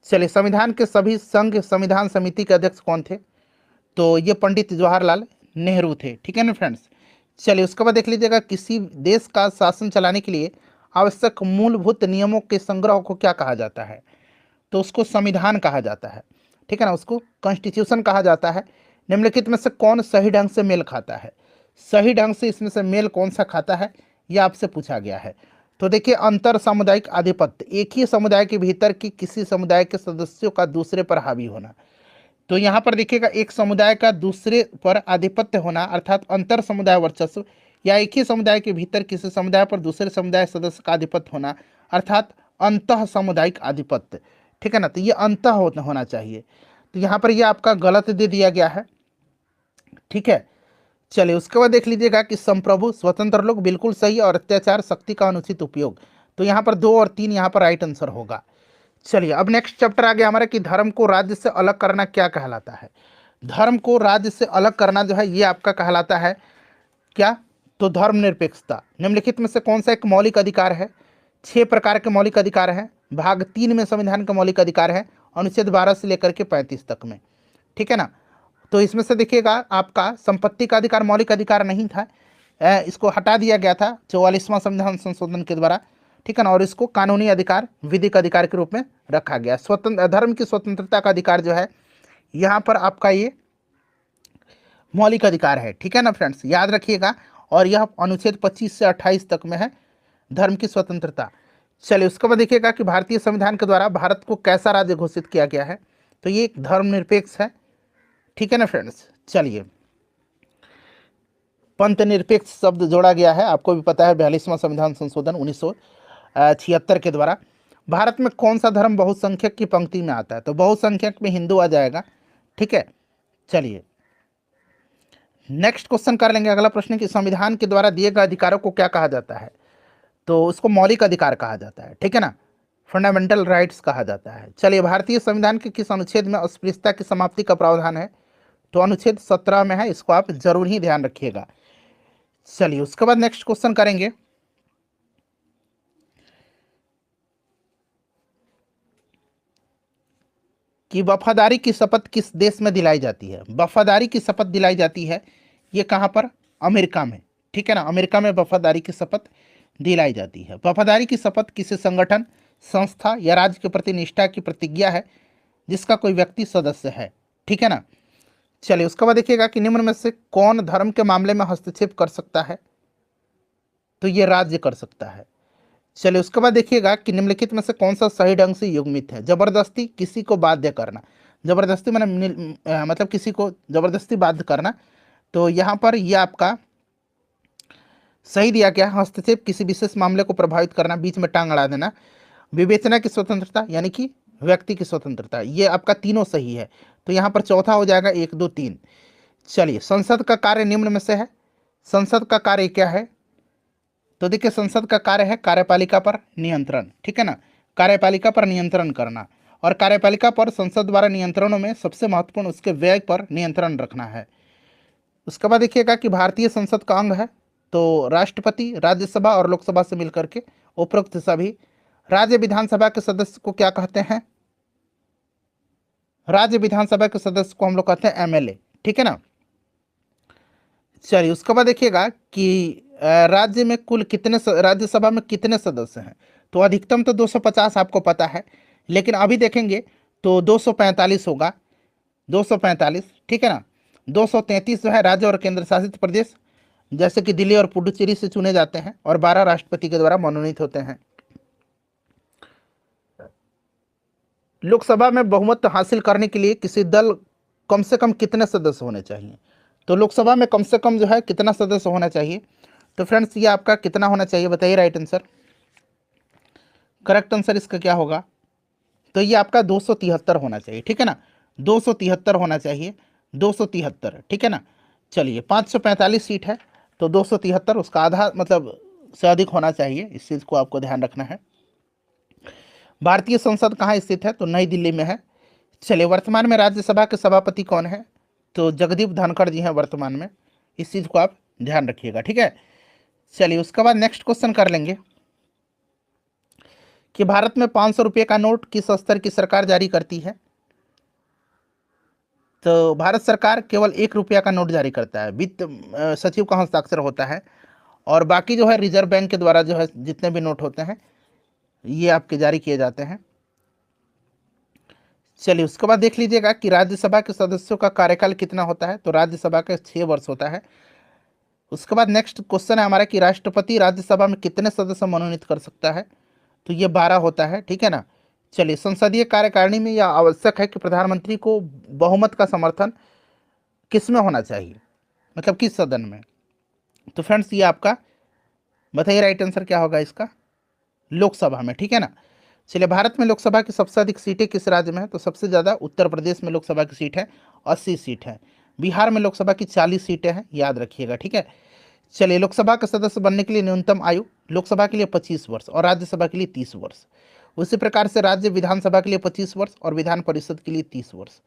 चलिए, संविधान के सभी संघ संविधान समिति के अध्यक्ष कौन थे? तो ये पंडित जवाहरलाल नेहरू थे, ठीक है ना फ्रेंड्स। चलिए, उसके बाद देख लीजिएगा, किसी देश का शासन चलाने के लिए आवश्यक मूलभूत नियमों के संग्रह को क्या कहा जाता है? तो उसको संविधान कहा जाता है, ठीक है ना, उसको कॉन्स्टिट्यूशन कहा जाता है। निम्नलिखित में से कौन सही ढंग से मेल खाता है? सही ढंग से इसमें से मेल कौन सा खाता है, यह आपसे पूछा गया है। तो देखिए, अंतर सामुदायिक आधिपत्य, एक ही समुदाय के भीतर की किसी समुदाय के सदस्यों का दूसरे पर हावी होना। तो यहाँ पर देखिएगा, एक समुदाय का दूसरे पर आधिपत्य होना अर्थात अंतर समुदाय वर्चस्व, या एक ही समुदाय के भीतर किसी समुदाय पर दूसरे समुदाय सदस्य का आधिपत्य होना अर्थात अंतः सामुदायिक आधिपत्य, ठीक है ना। तो ये अंतः होना चाहिए। तो यहाँ पर ये आपका गलत दे दिया गया है, ठीक है। चलिए, उसके बाद देख लीजिएगा कि संप्रभु स्वतंत्र लोग, बिल्कुल सही। और अत्याचार शक्ति का अनुचित उपयोग, तो यहाँ पर 2 और 3 यहाँ पर राइट आंसर होगा। चलिए, अब नेक्स्ट चैप्टर आ गया हमारा कि धर्म को राज्य से अलग करना क्या कहलाता है? धर्म को राज्य से अलग करना जो है ये आपका कहलाता है क्या? तो धर्मनिरपेक्षता। निम्नलिखित में से कौन सा एक मौलिक अधिकार है? 6 प्रकार के मौलिक अधिकार हैं। भाग 3 में संविधान का मौलिक अधिकार है, अनुच्छेद 12 से लेकर के 35 तक में, ठीक है ना। तो इसमें से देखिएगा, आपका संपत्ति का अधिकार मौलिक अधिकार नहीं था, इसको हटा दिया गया था 44वां संविधान संशोधन के द्वारा, ठीक है ना। और इसको कानूनी अधिकार, विधिक अधिकार के रूप में रखा गया। स्वतंत्र धर्म की स्वतंत्रता का अधिकार जो है यहाँ पर आपका ये मौलिक अधिकार है, ठीक है ना फ्रेंड्स, याद रखिएगा। और यह अनुच्छेद 25 से 28 तक में है, धर्म की स्वतंत्रता। चलिए, उसके बाद देखिएगा कि भारतीय संविधान के द्वारा भारत को कैसा राज्य घोषित किया गया है? तो ये एक धर्मनिरपेक्ष है, ठीक है ना फ्रेंड्स। चलिए, पंथ निरपेक्ष शब्द जोड़ा गया है, आपको भी पता है 42वां संविधान संशोधन 1976 के द्वारा। भारत में कौन सा धर्म बहुसंख्यक की पंक्ति में आता है? तो बहुसंख्यक में हिंदू आ जाएगा, ठीक है। चलिए, नेक्स्ट क्वेश्चन कर लेंगे। अगला प्रश्न कि संविधान के द्वारा दिए गए अधिकारों को क्या कहा जाता है? तो उसको मौलिक अधिकार कहा जाता है, ठीक है ना, फंडामेंटल राइट्स कहा जाता है। चलिए, भारतीय संविधान के किस अनुच्छेद में अस्पृश्यता की समाप्ति का प्रावधान है? तो अनुच्छेद 17 में है, इसको आप जरूर ही ध्यान रखिएगा। चलिए, उसके बाद नेक्स्ट क्वेश्चन करेंगे कि वफादारी की शपथ किस देश में दिलाई जाती है? वफादारी की शपथ दिलाई जाती है ये कहाँ पर? अमेरिका में, ठीक है ना, अमेरिका में वफादारी की शपथ दिलाई जाती है। वफादारी की शपथ किसी संगठन, संस्था या राज्य के प्रति निष्ठा की प्रतिज्ञा है जिसका कोई व्यक्ति सदस्य है, ठीक है ना। चलिए उसके बाद देखिएगा कि निम्न में से कौन धर्म के मामले में हस्तक्षेप कर सकता है, तो ये राज्य कर सकता है। चलिए उसके बाद देखिएगा कि निम्नलिखित में से कौन सा सही ढंग से युग्मित है। जबरदस्ती किसी को बाध्य करना, जबरदस्ती मतलब किसी को जबरदस्ती बाध्य करना, तो यहाँ पर यह आपका सही दिया गया। हस्तक्षेप किसी विशेष मामले को प्रभावित करना, बीच में टांग अड़ा देना, विवेचना की स्वतंत्रता यानी कि व्यक्ति की स्वतंत्रता, ये आपका तीनों सही है। तो यहाँ पर चौथा हो जाएगा 1 2 3। चलिए संसद का कार्य निम्न में से है। संसद का कार्य क्या है, तो देखिए संसद का कार्य है कार्यपालिका पर नियंत्रण, ठीक है ना, कार्यपालिका पर नियंत्रण करना। और कार्यपालिका पर संसद द्वारा नियंत्रणों में सबसे महत्वपूर्ण उसके व्यय पर नियंत्रण रखना है। उसके बाद देखिएगा कि भारतीय संसद का अंग है, तो राष्ट्रपति, राज्यसभा और लोकसभा से मिलकर के उपरोक्त सभी। राज्य विधानसभा के सदस्य को क्या कहते हैं, राज्य विधानसभा के सदस्य को हम लोग कहते हैं एमएलए, ठीक है ना। चलिए उसके बाद देखिएगा कि राज्य में कुल कितने राज्यसभा में कितने सदस्य हैं, तो अधिकतम तो 250 आपको पता है, लेकिन अभी देखेंगे तो 245 होगा, 245, ठीक है ना। 233 जो है राज्य और केंद्र शासित प्रदेश, जैसे कि दिल्ली और पुडुचेरी से चुने जाते हैं, और 12 राष्ट्रपति के द्वारा मनोनीत होते हैं। लोकसभा में बहुमत हासिल करने के लिए किसी दल कम से कम कितने सदस्य होने चाहिए, तो लोकसभा में कम से कम जो है कितना सदस्य होना चाहिए, तो फ्रेंड्स ये आपका कितना होना चाहिए बताइए राइट आंसर। करेक्ट आंसर इसका क्या होगा, तो ये आपका 273 होना चाहिए, ठीक है ना, 273 होना चाहिए, 273, ठीक है ना। चलिए 545 सीट है, तो 273 उसका आधा मतलब से अधिक होना चाहिए, इस चीज़ को आपको ध्यान रखना है। भारतीय संसद कहाँ स्थित है, तो नई दिल्ली में है। चलिए वर्तमान में राज्यसभा के सभापति कौन है, तो जगदीप धनखड़ जी हैं वर्तमान में, इस चीज़ को आप ध्यान रखिएगा, ठीक है। चलिए उसके बाद नेक्स्ट क्वेश्चन कर लेंगे कि भारत में 500 रुपये का नोट किस स्तर की सरकार जारी करती है, तो भारत सरकार केवल 1 रुपया का नोट जारी करता है, वित्त सचिव का हस्ताक्षर होता है, और बाकी जो है रिजर्व बैंक के द्वारा जो है जितने भी नोट होते हैं ये आपके जारी किए जाते हैं। चलिए उसके बाद देख लीजिएगा कि राज्यसभा के सदस्यों का कार्यकाल कितना होता है, तो राज्यसभा का 6 वर्ष होता है। उसके बाद नेक्स्ट क्वेश्चन है हमारा कि राष्ट्रपति राज्यसभा में कितने सदस्य मनोनीत कर सकता है, तो ये 12 होता है, ठीक है ना। चलिए संसदीय कार्यकारिणी में यह आवश्यक है कि प्रधानमंत्री को बहुमत का समर्थन किस में होना चाहिए, मतलब किस सदन में, तो फ्रेंड्स ये आपका बताइए राइट आंसर क्या होगा इसका, लोकसभा में, ठीक है ना। चलिए भारत में लोकसभा की सबसे अधिक सीटें किस राज्य में है, तो सबसे ज़्यादा उत्तर प्रदेश में लोकसभा की सीट है, 80 सीट है। बिहार में लोकसभा की 40 सीटें हैं, याद रखिएगा, ठीक है। चलिए लोकसभा का सदस्य बनने के लिए न्यूनतम आयु लोकसभा के लिए 25 वर्ष और राज्यसभा के लिए 30 वर्ष। उसी प्रकार से राज्य विधानसभा के लिए 25 वर्ष और विधान परिषद के लिए 30 वर्ष।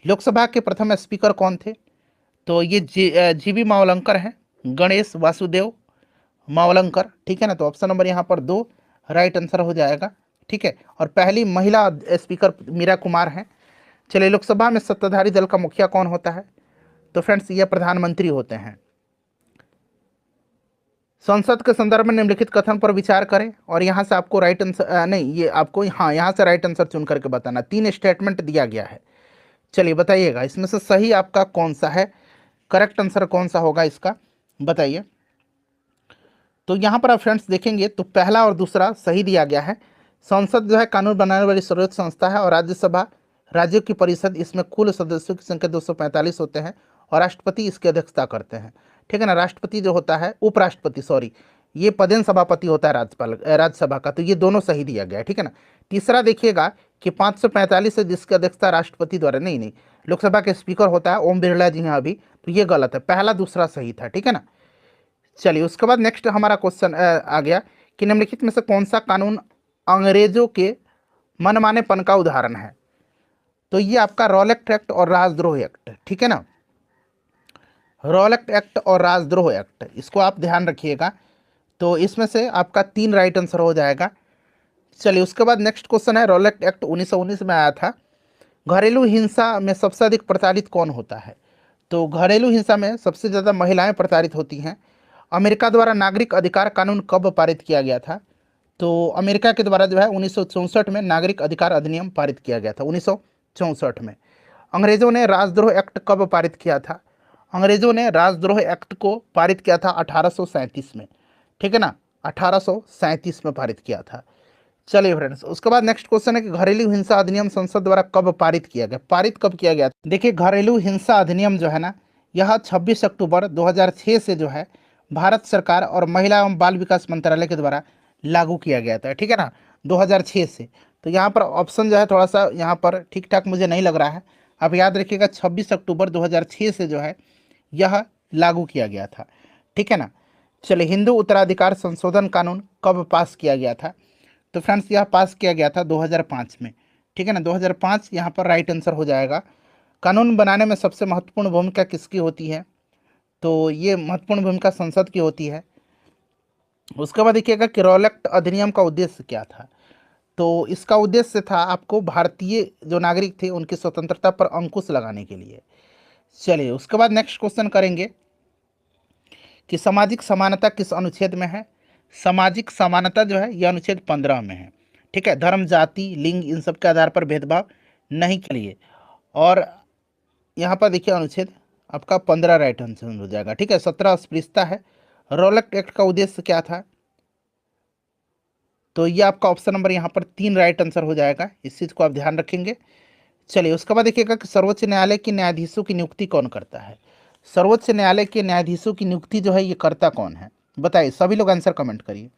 लोकसभा के प्रथम स्पीकर कौन थे, तो ये जीवी मावलंकर हैं, गणेश वासुदेव मावलंकर, ठीक है ना। तो ऑप्शन नंबर यहाँ पर 2 राइट आंसर हो जाएगा, ठीक है। और पहली महिला स्पीकर मीरा कुमार हैं। चलिए लोकसभा में सत्ताधारी दल का मुखिया कौन होता है, तो फ्रेंड्स ये प्रधानमंत्री होते हैं। संसद के संदर्भ में निम्नलिखित कथन पर विचार करें, और यहाँ से आपको राइट आंसर नहीं, ये आपको हाँ यहाँ से राइट आंसर चुन करके बताना। 3 स्टेटमेंट दिया गया है, चलिए बताइएगा इसमें से सही आपका कौन सा है, करेक्ट आंसर कौन सा होगा इसका बताइए। तो यहाँ पर आप फ्रेंड्स देखेंगे तो पहला और दूसरा सही दिया गया है। संसद जो है कानून बनाने वाली सर्वोच्च संस्था है, और राज्यसभा राज्यों की परिषद, इसमें कुल सदस्यों की संख्या 245 होते हैं, और राष्ट्रपति इसकी अध्यक्षता करते हैं, ठीक है ना। राष्ट्रपति जो होता है उपराष्ट्रपति सॉरी, ये पदेन सभापति होता है राज्यपाल राज्यसभा का, तो ये दोनों सही दिया गया है, ठीक है ना। तीसरा देखिएगा कि 545 है जिसकी अध्यक्षता राष्ट्रपति द्वारा नहीं, लोकसभा के स्पीकर होता है, ओम बिरला जी हैं अभी, तो ये गलत है, पहला दूसरा सही था, ठीक है ना। चलिए उसके बाद नेक्स्ट हमारा क्वेश्चन आ गया कि निम्नलिखित में से कौन सा कानून अंग्रेजों के मनमानेपन का उदाहरण है, तो ये आपका रॉलेट एक्ट और राजद्रोह एक्ट, ठीक है ना। रॉलेट एक्ट और राजद्रोह एक्ट, इसको आप ध्यान रखिएगा, तो इसमें से आपका 3 राइट आंसर हो जाएगा। चलिए उसके बाद नेक्स्ट क्वेश्चन है, रॉलेट एक्ट 1919 में आया था। घरेलू हिंसा में सबसे अधिक प्रताड़ित कौन होता है, तो घरेलू हिंसा में सबसे ज़्यादा महिलाएं प्रताड़ित होती हैं। अमेरिका द्वारा नागरिक अधिकार कानून कब पारित किया गया था, तो अमेरिका के द्वारा जो है 1964 में नागरिक अधिकार अधिनियम पारित किया गया था, 64 में। अंग्रेजों ने राजद्रोह एक्ट कब पारित किया था? अंग्रेजों ने राजद्रोह एक्ट को पारित किया था 1837 में, ठीक है ना, 1837 में पारित किया था। चलिए फ्रेंड्स, उसके बाद नेक्स्ट क्वेश्चन है कि घरेलू हिंसा अधिनियम संसद द्वारा कब पारित किया गया? पारित कब किया गया? देखिए, घरेलू हिंसा अधिनियम जो है ना, यह 26 अक्टूबर 2006 से जो है भारत सरकार और महिला एवं बाल विकास मंत्रालय के द्वारा लागू किया गया था, ठीक है ना, 2006 से। तो यहाँ पर ऑप्शन जो है थोड़ा सा यहाँ पर ठीक ठाक मुझे नहीं लग रहा है। आप याद रखिएगा 26 अक्टूबर 2006 से जो है यह लागू किया गया था, ठीक है ना। चलिए, हिंदू उत्तराधिकार संशोधन कानून कब पास किया गया था? तो फ्रेंड्स, यह पास किया गया था 2005 में, ठीक है ना, 2005 यहाँ पर राइट आंसर हो जाएगा। कानून बनाने में सबसे महत्वपूर्ण भूमिका किसकी होती है? तो ये महत्वपूर्ण भूमिका संसद की होती है। उसके बाद देखिएगा कि रॉल एक्ट अधिनियम का उद्देश्य क्या था? तो इसका उद्देश्य था आपको भारतीय जो नागरिक थे उनकी स्वतंत्रता पर अंकुश लगाने के लिए। चलिए, उसके बाद नेक्स्ट क्वेश्चन करेंगे कि सामाजिक समानता किस अनुच्छेद में है? सामाजिक समानता जो है यह अनुच्छेद 15 में है, ठीक है। धर्म, जाति, लिंग, इन सब के आधार पर भेदभाव नहीं के लिए। और यहाँ पर देखिए अनुच्छेद आपका 15 राइट आंसर हो जाएगा, ठीक है। 17 अस्पृश्यता है। रॉलेट एक्ट का उद्देश्य क्या था? तो ये आपका ऑप्शन नंबर यहाँ पर 3 राइट आंसर हो जाएगा, इस चीज़ को आप ध्यान रखेंगे। चलिए, उसके बाद देखिएगा कि सर्वोच्च न्यायालय के न्यायाधीशों की नियुक्ति कौन करता है? सर्वोच्च न्यायालय के न्यायाधीशों की नियुक्ति जो है ये करता कौन है? बताइए, सभी लोग आंसर कमेंट करिए।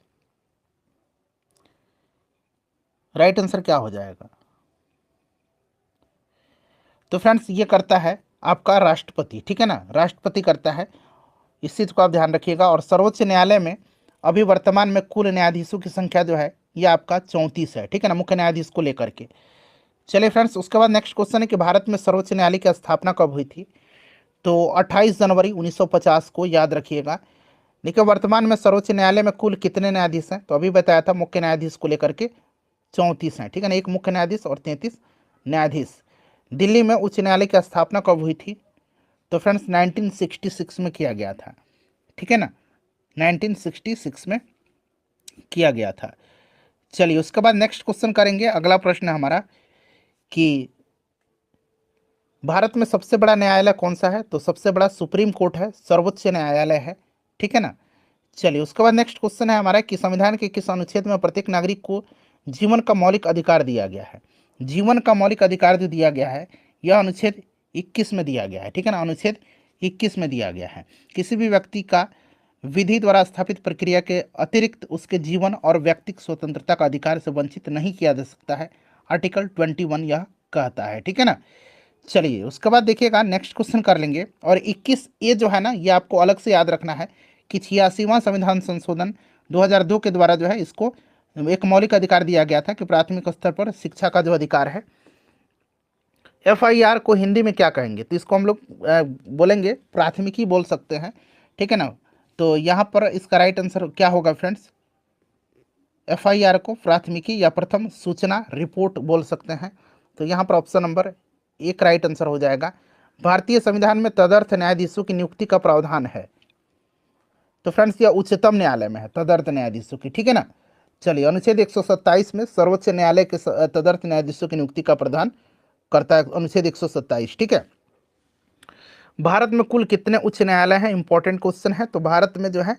राइट आंसर क्या हो जाएगा? तो फ्रेंड्स, ये करता है आपका राष्ट्रपति, ठीक है ना, राष्ट्रपति करता है, इस चीज़ को आप ध्यान रखिएगा। और सर्वोच्च न्यायालय में अभी वर्तमान में कुल न्यायाधीशों की संख्या जो है ये आपका 34 है, ठीक है ना, मुख्य न्यायाधीश को लेकर के। चलिए फ्रेंड्स, उसके बाद नेक्स्ट क्वेश्चन है कि भारत में सर्वोच्च न्यायालय की स्थापना कब हुई थी? तो 28 जनवरी 1950 को, याद रखिएगा। देखिए, वर्तमान में सर्वोच्च न्यायालय में कुल कितने न्यायाधीश हैं? तो अभी बताया था मुख्य न्यायाधीश को लेकर के 34 हैं, ठीक है ना, एक मुख्य न्यायाधीश और 33 न्यायाधीश। दिल्ली में उच्च न्यायालय की स्थापना कब हुई थी? तो फ्रेंड्स 1966 में किया गया था, ठीक है ना, 1966 में किया गया था। चलिए, उसके बाद नेक्स्ट क्वेश्चन करेंगे। अगला प्रश्न है हमारा कि भारत में सबसे बड़ा न्यायालय कौन सा है? तो सबसे बड़ा सुप्रीम कोर्ट है, सर्वोच्च न्यायालय है, ठीक है ना। चलिए, उसके बाद नेक्स्ट क्वेश्चन है हमारा कि संविधान के किस अनुच्छेद में प्रत्येक नागरिक को जीवन का मौलिक अधिकार दिया गया है? जीवन का मौलिक अधिकार जो दिया गया है यह अनुच्छेद 21 में दिया गया है, ठीक है ना, अनुच्छेद 21 में दिया गया है। किसी भी व्यक्ति का विधि द्वारा स्थापित प्रक्रिया के अतिरिक्त उसके जीवन और व्यक्तिगत स्वतंत्रता का अधिकार से वंचित नहीं किया जा सकता है, आर्टिकल 21 यह कहता है, ठीक है ना। चलिए, उसके बाद देखिएगा नेक्स्ट क्वेश्चन कर लेंगे। और 21 ए जो है ना ये आपको अलग से याद रखना है कि 86वां संविधान संशोधन 2002 के द्वारा जो है इसको एक मौलिक अधिकार दिया गया था कि प्राथमिक स्तर पर शिक्षा का जो अधिकार है। FIR को हिंदी में क्या कहेंगे? तो इसको हम लोग बोलेंगे प्राथमिकी बोल सकते हैं, ठीक है ना। तो यहाँ पर इसका राइट आंसर क्या होगा फ्रेंड्स? FIR को प्राथमिकी या प्रथम सूचना रिपोर्ट बोल सकते हैं। तो यहाँ पर ऑप्शन नंबर 1 राइट आंसर हो जाएगा। भारतीय संविधान में तदर्थ न्यायाधीशों की नियुक्ति का प्रावधान है? तो फ्रेंड्स यह उच्चतम न्यायालय में है तदर्थ न्यायाधीशों की, ठीक है ना। चलिए, अनुच्छेद 127 में सर्वोच्च न्यायालय के तदर्थ न्यायाधीशों की नियुक्ति का प्रावधान करता है, अनुच्छेद 127, ठीक है। भारत में कुल कितने उच्च न्यायालय हैं? इंपॉर्टेंट क्वेश्चन है। तो भारत में जो है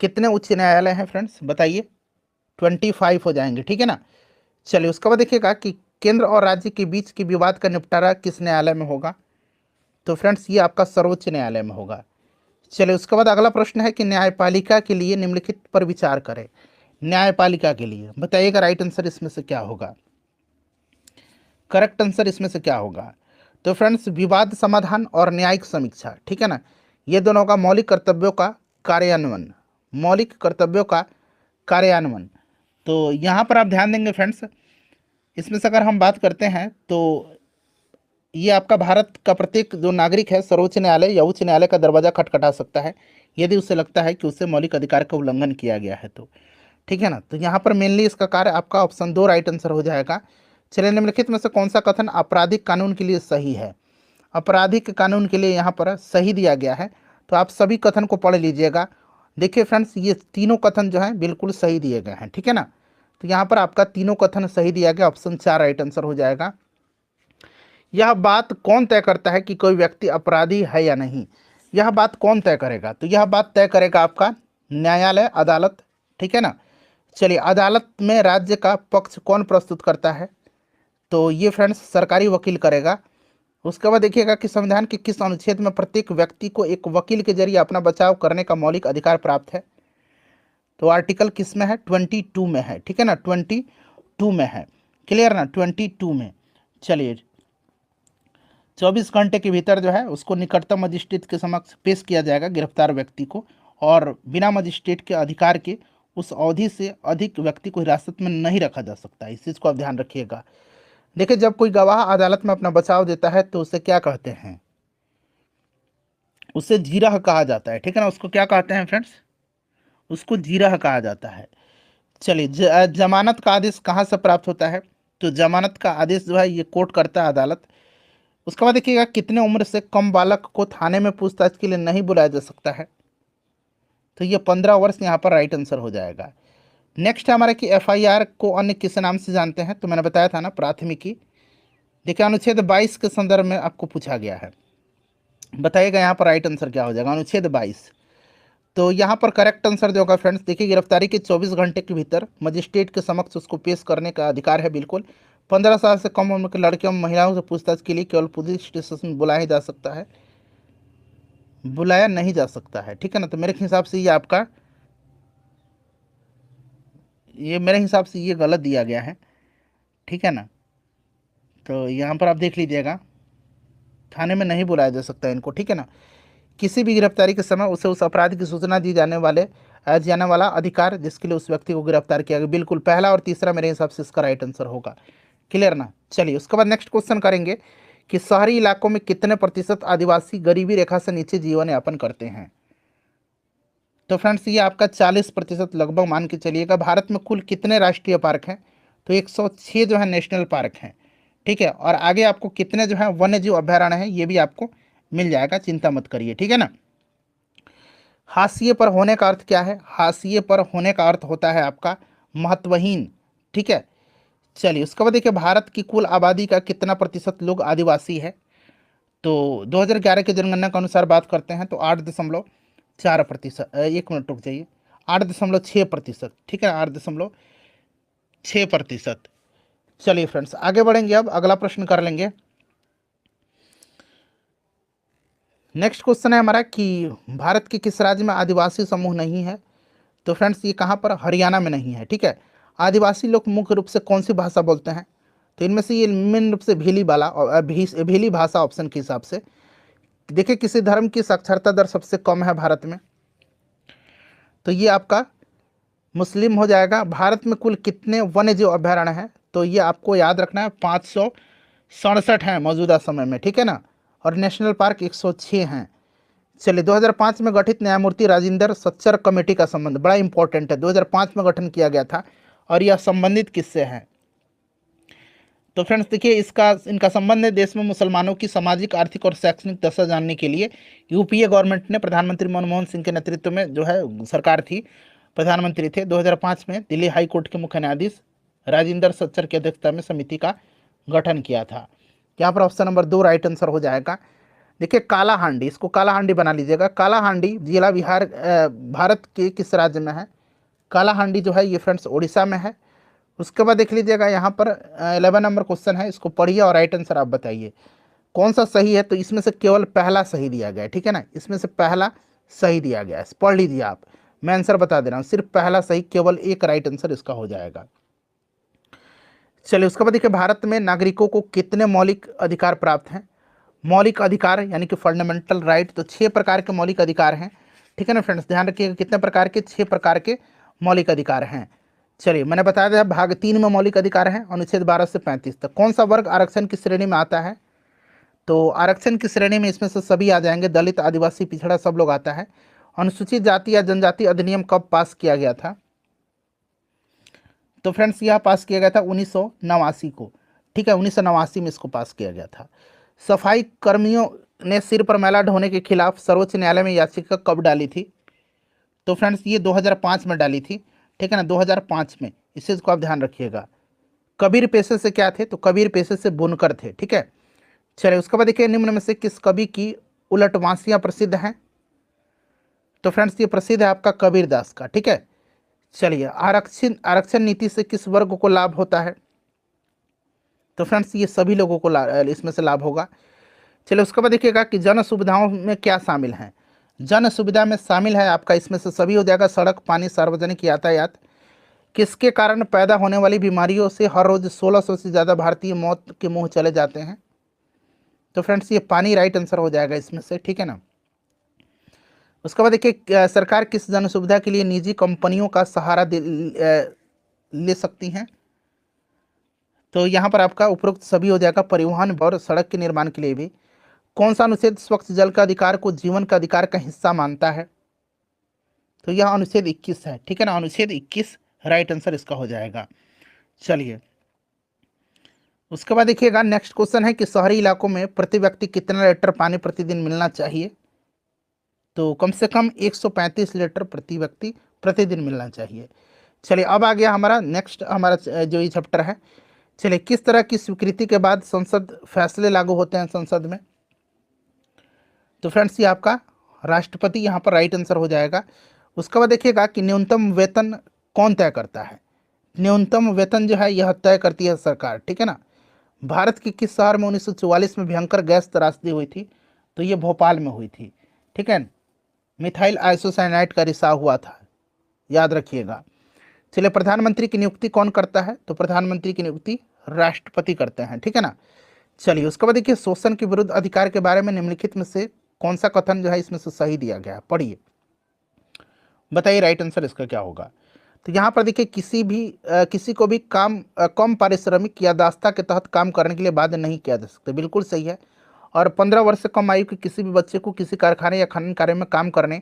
कितने उच्च न्यायालय हैं फ्रेंड्स, बताइए? 25 हो जाएंगे, ठीक है ना। चलिए, उसके बाद देखिएगा कि केंद्र और राज्य के बीच के विवाद का निपटारा किस न्यायालय में होगा? तो फ्रेंड्स ये आपका सर्वोच्च न्यायालय में होगा। चलिए, उसके बाद अगला प्रश्न है कि न्यायपालिका के लिए निम्नलिखित पर विचार करें। न्यायपालिका के लिए बताइएगा राइट आंसर इसमें से क्या होगा, करेक्ट आंसर इसमें से क्या होगा? तो फ्रेंड्स विवाद समाधान और न्यायिक समीक्षा, ठीक है ना, ये दोनों का मौलिक कर्तव्यों का कार्यान्वयन, मौलिक कर्तव्यों का कार्यान्वयन। तो यहाँ पर आप ध्यान देंगे फ्रेंड्स, इसमें से अगर हम बात करते हैं तो ये आपका भारत का प्रत्येक जो नागरिक है सर्वोच्च न्यायालय या उच्च न्यायालय का दरवाजा खटखटा सकता है यदि उसे लगता है कि उससे मौलिक अधिकार का उल्लंघन किया गया है तो, ठीक है ना। तो यहाँ पर मेनली इसका कार्य आपका ऑप्शन 2 राइट आंसर हो जाएगा। चलिए, निम्नलिखित में से कौन सा कथन आपराधिक कानून के लिए सही है? आपराधिक कानून के लिए यहाँ पर सही दिया गया है, तो आप सभी कथन को पढ़ लीजिएगा। देखिए फ्रेंड्स, ये तीनों कथन जो हैं बिल्कुल सही दिए गए हैं, ठीक है ना। तो यहाँ पर आपका तीनों कथन सही दिया गया, ऑप्शन 4 राइट आंसर हो जाएगा। यह बात कौन तय करता है कि कोई व्यक्ति अपराधी है या नहीं? यह बात कौन तय करेगा? तो यह बात तय करेगा आपका न्यायालय, अदालत, ठीक है ना। चलिए, अदालत में राज्य का पक्ष कौन प्रस्तुत करता है? तो ये फ्रेंड्स सरकारी वकील करेगा। उसके बाद देखिएगा कि संविधान के किस अनुच्छेद में प्रत्येक व्यक्ति को एक वकील के जरिए अपना बचाव करने का मौलिक अधिकार प्राप्त है? तो आर्टिकल किस में है? 22 में है, ठीक है ना, 22 में है। क्लियर ना, 22 में। चलिए, 24 घंटे के भीतर जो है उसको निकटतम मजिस्ट्रेट के समक्ष पेश किया जाएगा गिरफ्तार व्यक्ति को, और बिना मजिस्ट्रेट के अधिकार के उस अवधि से अधिक व्यक्ति को हिरासत में नहीं रखा जा सकता। इस चीज़ को आप ध्यान रखिएगा। देखिए, जब कोई गवाह अदालत में अपना बचाव देता है तो उसे क्या कहते हैं? उसे जीरह कहा जाता है, ठीक है ना। उसको क्या कहते हैं फ्रेंड्स? उसको जीरह कहा जाता है। चलिए, जमानत का आदेश कहाँ से प्राप्त होता है? तो जमानत का आदेश जो है ये कोर्ट करता है, अदालत। उसके बाद देखिएगा कितने उम्र से कम बालक को थाने में पूछताछ के लिए नहीं बुलाया जा सकता है? तो ये 15 वर्ष यहाँ पर राइट आंसर हो जाएगा। नेक्स्ट है हमारा कि एफआईआर को अन्य किस नाम से जानते हैं? तो मैंने बताया था ना, प्राथमिकी। देखिए, अनुच्छेद 22 के संदर्भ में आपको पूछा गया है, बताइएगा यहाँ पर राइट आंसर क्या हो जाएगा? अनुच्छेद 22। तो यहाँ पर करेक्ट आंसर जो होगा फ्रेंड्स, देखिए, गिरफ्तारी के 24 घंटे के भीतर मजिस्ट्रेट के समक्ष उसको पेश करने का अधिकार है। बिल्कुल, 15 साल से कम उम्र के लड़कियों और महिलाओं से पूछताछ के लिए केवल पुलिस स्टेशन में बुलाया जा सकता है, बुलाया नहीं जा सकता है, ठीक है ना। तो मेरे हिसाब से ये गलत दिया गया है, ठीक है ना। तो यहाँ पर आप देख लीजिएगा, थाने में नहीं बुलाया जा सकता है इनको, ठीक है ना। किसी भी गिरफ्तारी के समय उसे उस अपराध की सूचना दी जाने वाला अधिकार जिसके लिए उस व्यक्ति को गिरफ्तार किया गया। बिल्कुल, पहला और तीसरा मेरे हिसाब से इसका राइट आंसर होगा। क्लियर ना। चलिए, उसके बाद नेक्स्ट क्वेश्चन करेंगे कि शहरी इलाकों में कितने प्रतिशत आदिवासी गरीबी रेखा से नीचे जीवन यापन करते हैं? तो फ्रेंड्स, ये आपका 40% लगभग मान के चलिएगा। भारत में कुल कितने राष्ट्रीय पार्क हैं? तो 106 जो है नेशनल पार्क हैं, ठीक है। और आगे आपको कितने जो है वन्य जीव अभ्यारण्य हैं ये भी आपको मिल जाएगा, चिंता मत करिए, ठीक है ना। हाशिए पर होने का अर्थ क्या है? हाशिए पर होने का अर्थ होता है आपका महत्वहीन, ठीक है। चलिए, उसके बाद देखिए, भारत की कुल आबादी का कितना प्रतिशत लोग आदिवासी है? तो 2011 की जनगणना के अनुसार बात करते हैं तो 8.4%, 1 मिनट रुक जाइए, 8.6%, ठीक है, 8.6%। चलिए फ्रेंड्स, आगे बढ़ेंगे। अब अगला प्रश्न कर लेंगे। नेक्स्ट क्वेश्चन है हमारा कि भारत के किस राज्य में आदिवासी समूह नहीं है? तो फ्रेंड्स, ये कहाँ पर? हरियाणा में नहीं है, ठीक है। आदिवासी लोग मुख्य रूप से कौन सी भाषा बोलते हैं? तो इनमें से ये मेन रूप से भीली भाषा ऑप्शन के हिसाब से। देखिए, किसी धर्म की साक्षरता दर सबसे कम है भारत में? तो ये आपका मुस्लिम हो जाएगा। भारत में कुल कितने वन्य जीव अभ्यारण्य हैं? तो ये आपको याद रखना है, 567 हैं मौजूदा समय में, ठीक है ना। और नेशनल पार्क 106 हैं। चलिए, 2005 में गठित न्यायमूर्ति राजेंद्र सच्चर कमेटी का संबंध बड़ा इंपॉर्टेंट है, 2005 में गठन किया गया था, और यह संबंधित किससे है? तो फ्रेंड्स देखिए, इनका संबंध है देश में मुसलमानों की सामाजिक, आर्थिक और शैक्षणिक दशा जानने के लिए। यूपीए गवर्नमेंट ने, प्रधानमंत्री मनमोहन सिंह के नेतृत्व में जो है सरकार थी, प्रधानमंत्री थे, 2005 में दिल्ली हाई कोर्ट के मुख्य न्यायाधीश राजेंद्र सच्चर की अध्यक्षता में समिति का गठन किया था। यहाँ पर ऑप्शन नंबर 2 राइट आंसर हो जाएगा। देखिए, कालाहांडी, इसको कालाहांडी बना लीजिएगा। कालाहांडी जिला भारत के किस राज्य में है? कालाहांडी जो है ये फ्रेंड्स उड़ीसा में है। उसके बाद देख लीजिएगा, यहाँ पर 11 नंबर क्वेश्चन है, इसको पढ़िए और राइट आंसर आप बताइए कौन सा सही है। तो इसमें से केवल पहला सही दिया गया है, ठीक है ना, इसमें से पहला सही दिया गया है, पढ़ लीजिए आप, मैं आंसर बता दे रहा हूँ, सिर्फ पहला सही, केवल एक राइट आंसर इसका हो जाएगा। चलिए, उसके बाद देखिए, भारत में नागरिकों को कितने मौलिक अधिकार प्राप्त हैं? मौलिक अधिकार यानी कि फंडामेंटल राइट, तो 6 प्रकार के मौलिक अधिकार हैं, ठीक है ना फ्रेंड्स, ध्यान रखिएगा कितने प्रकार के? 6 प्रकार के मौलिक अधिकार हैं। चलिए, मैंने बताया था भाग 3 में मौलिक अधिकार हैं, अनुच्छेद 12 से 35 तक। कौन सा वर्ग आरक्षण की श्रेणी में आता है? तो आरक्षण की श्रेणी में इसमें से सभी आ जाएंगे, दलित, आदिवासी, पिछड़ा, सब लोग आता है। अनुसूचित जाति या जनजाति अधिनियम कब पास किया गया था? तो फ्रेंड्स, यह पास किया गया था 1989 को, ठीक है, 1989 में इसको पास किया गया था। सफाई कर्मियों ने सिर पर मैला ढोने के खिलाफ सर्वोच्च न्यायालय में याचिका कब डाली थी? तो फ्रेंड्स, ये 2005 में डाली थी, ठीक है ना, 2005 में, इस चीज़ को आप ध्यान रखिएगा। कबीर पेशे से क्या थे? तो कबीर पेशे से बुनकर थे, ठीक है। चलिए उसके बाद देखिए निम्न में से किस कवि की उलटवासियाँ प्रसिद्ध हैं? तो फ्रेंड्स ये प्रसिद्ध है आपका कबीर दास का। ठीक है, चलिए आरक्षण आरक्षण नीति से किस वर्ग को लाभ होता है? तो फ्रेंड्स ये सभी लोगों को इसमें से लाभ होगा। चलिए उसके बाद देखिएगा कि जन सुविधाओं में क्या शामिल है? जन सुविधा में शामिल है आपका इसमें से सभी हो जाएगा, सड़क, पानी, सार्वजनिक यातायात। किसके कारण पैदा होने वाली बीमारियों से हर रोज 1600 से ज़्यादा भारतीय मौत के मुंह चले जाते हैं? तो फ्रेंड्स ये पानी राइट आंसर हो जाएगा इसमें से। ठीक है ना। उसके बाद देखिए सरकार किस जन सुविधा के लिए निजी कंपनियों का सहारा ले सकती हैं? तो यहाँ पर आपका उपरोक्त सभी हो जाएगा, परिवहन और सड़क के निर्माण के लिए भी। कौन सा अनुच्छेद स्वच्छ जल का अधिकार को जीवन का अधिकार का हिस्सा मानता है? तो यह अनुच्छेद 21 है। ठीक है ना, अनुच्छेद 21 राइट आंसर इसका हो जाएगा। चलिए उसके बाद देखिएगा नेक्स्ट क्वेश्चन है कि शहरी इलाकों में प्रति व्यक्ति कितना लीटर पानी प्रतिदिन मिलना चाहिए? तो कम से कम 135 लीटर प्रति व्यक्ति प्रतिदिन मिलना चाहिए। चलिए अब आ गया हमारा नेक्स्ट, हमारा जो ये चैप्टर है। चलिए किस तरह की स्वीकृति के बाद संसद फैसले लागू होते हैं संसद में? तो फ्रेंड्स ये आपका राष्ट्रपति यहाँ पर राइट आंसर हो जाएगा। उसके बाद देखिएगा कि न्यूनतम वेतन कौन तय करता है? न्यूनतम वेतन जो है यह तय करती है सरकार। ठीक है ना। भारत के किस शहर में 1944 में भयंकर गैस त्रासदी हुई थी? तो ये भोपाल में हुई थी। ठीक है, मिथाइल आइसोसाइनाइड का रिसाव हुआ था, याद रखिएगा। चलिए प्रधानमंत्री की नियुक्ति कौन करता है? तो प्रधानमंत्री की नियुक्ति राष्ट्रपति करते हैं। ठीक है ना। चलिए उसके बाद देखिए शोषण के विरुद्ध अधिकार के बारे में निम्नलिखित में से कौन सा कथन जो है इसमें से सही दिया गया है? पढ़िए, बताइए राइट आंसर इसका क्या होगा। तो यहाँ पर देखिए किसी को भी कम पारिश्रमिक या दास्ता के तहत काम करने के लिए बाध्य नहीं किया जा सकता, बिल्कुल सही है। और 15 वर्ष से कम आयु के किसी भी बच्चे को किसी कारखाने या खनन कार्य में काम करने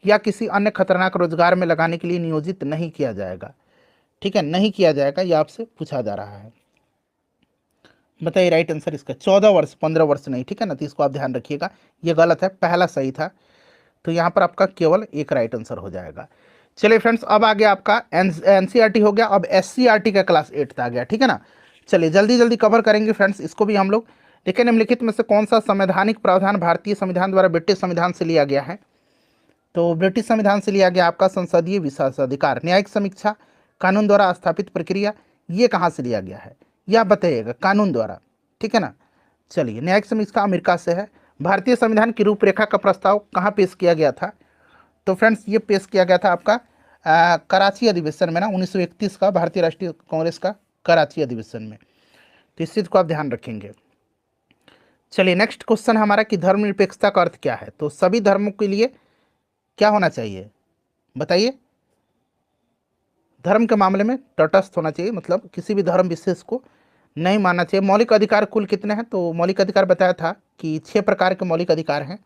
या किसी अन्य खतरनाक रोजगार में लगाने के लिए नियोजित नहीं किया जाएगा। ठीक है, नहीं किया जाएगा, ये आपसे पूछा जा रहा है। बताइए राइट आंसर इसका। 14 वर्ष, 15 वर्ष नहीं। ठीक है ना, तो इसको आप ध्यान रखिएगा, ये गलत है, पहला सही था। तो यहाँ पर आपका केवल एक राइट आंसर हो जाएगा। चलिए फ्रेंड्स अब आ गया आपका एनसीईआरटी हो गया, अब एससीईआरटी का क्लास 8 आ गया। ठीक है ना। चलिए जल्दी जल्दी कवर करेंगे फ्रेंड्स इसको भी हम लोग। देखिए निम्नलिखित में से कौन सा संवैधानिक प्रावधान भारतीय संविधान द्वारा ब्रिटिश संविधान से लिया गया है? तो ब्रिटिश संविधान से लिया गया आपका संसदीय विशेषाधिकार, न्यायिक समीक्षा, कानून द्वारा स्थापित प्रक्रिया, ये कहाँ से लिया गया है? यह बताइएगा, कानून द्वारा। ठीक है ना। चलिए न्यायिक समीक्षा अमेरिका से है। भारतीय संविधान की रूपरेखा का प्रस्ताव कहाँ पेश किया गया था? तो फ्रेंड्स ये पेश किया गया था आपका कराची अधिवेशन में ना, 1931 का भारतीय राष्ट्रीय कांग्रेस का कराची अधिवेशन में। तो इस चीज़ को आप ध्यान रखेंगे। चलिए नेक्स्ट क्वेश्चन हमारा कि धर्मनिरपेक्षता का अर्थ क्या है? तो सभी धर्मों के लिए क्या होना चाहिए? बताइए। धर्म के मामले में तटस्थ होना चाहिए, मतलब किसी भी धर्म विशेष को नहीं मानना चाहिए। मौलिक अधिकार कुल कितने हैं? तो मौलिक अधिकार बताया था कि 6 प्रकार के मौलिक अधिकार हैं।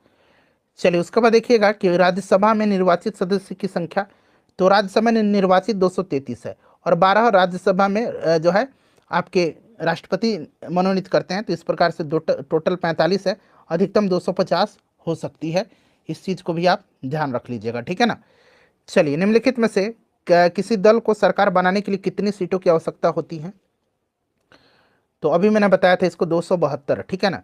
चलिए उसके बाद देखिएगा कि राज्यसभा में निर्वाचित सदस्य की संख्या, तो राज्यसभा में निर्वाचित 233 है और 12 राज्यसभा में जो है आपके राष्ट्रपति मनोनीत करते हैं। तो इस प्रकार से टोटल 45 है, अधिकतम 250 हो सकती है। इस चीज़ को भी आप ध्यान रख लीजिएगा। ठीक है ना। चलिए निम्नलिखित में से किसी दल को सरकार बनाने के लिए कितनी सीटों की आवश्यकता होती है? तो अभी मैंने बताया था इसको 272। ठीक है ना।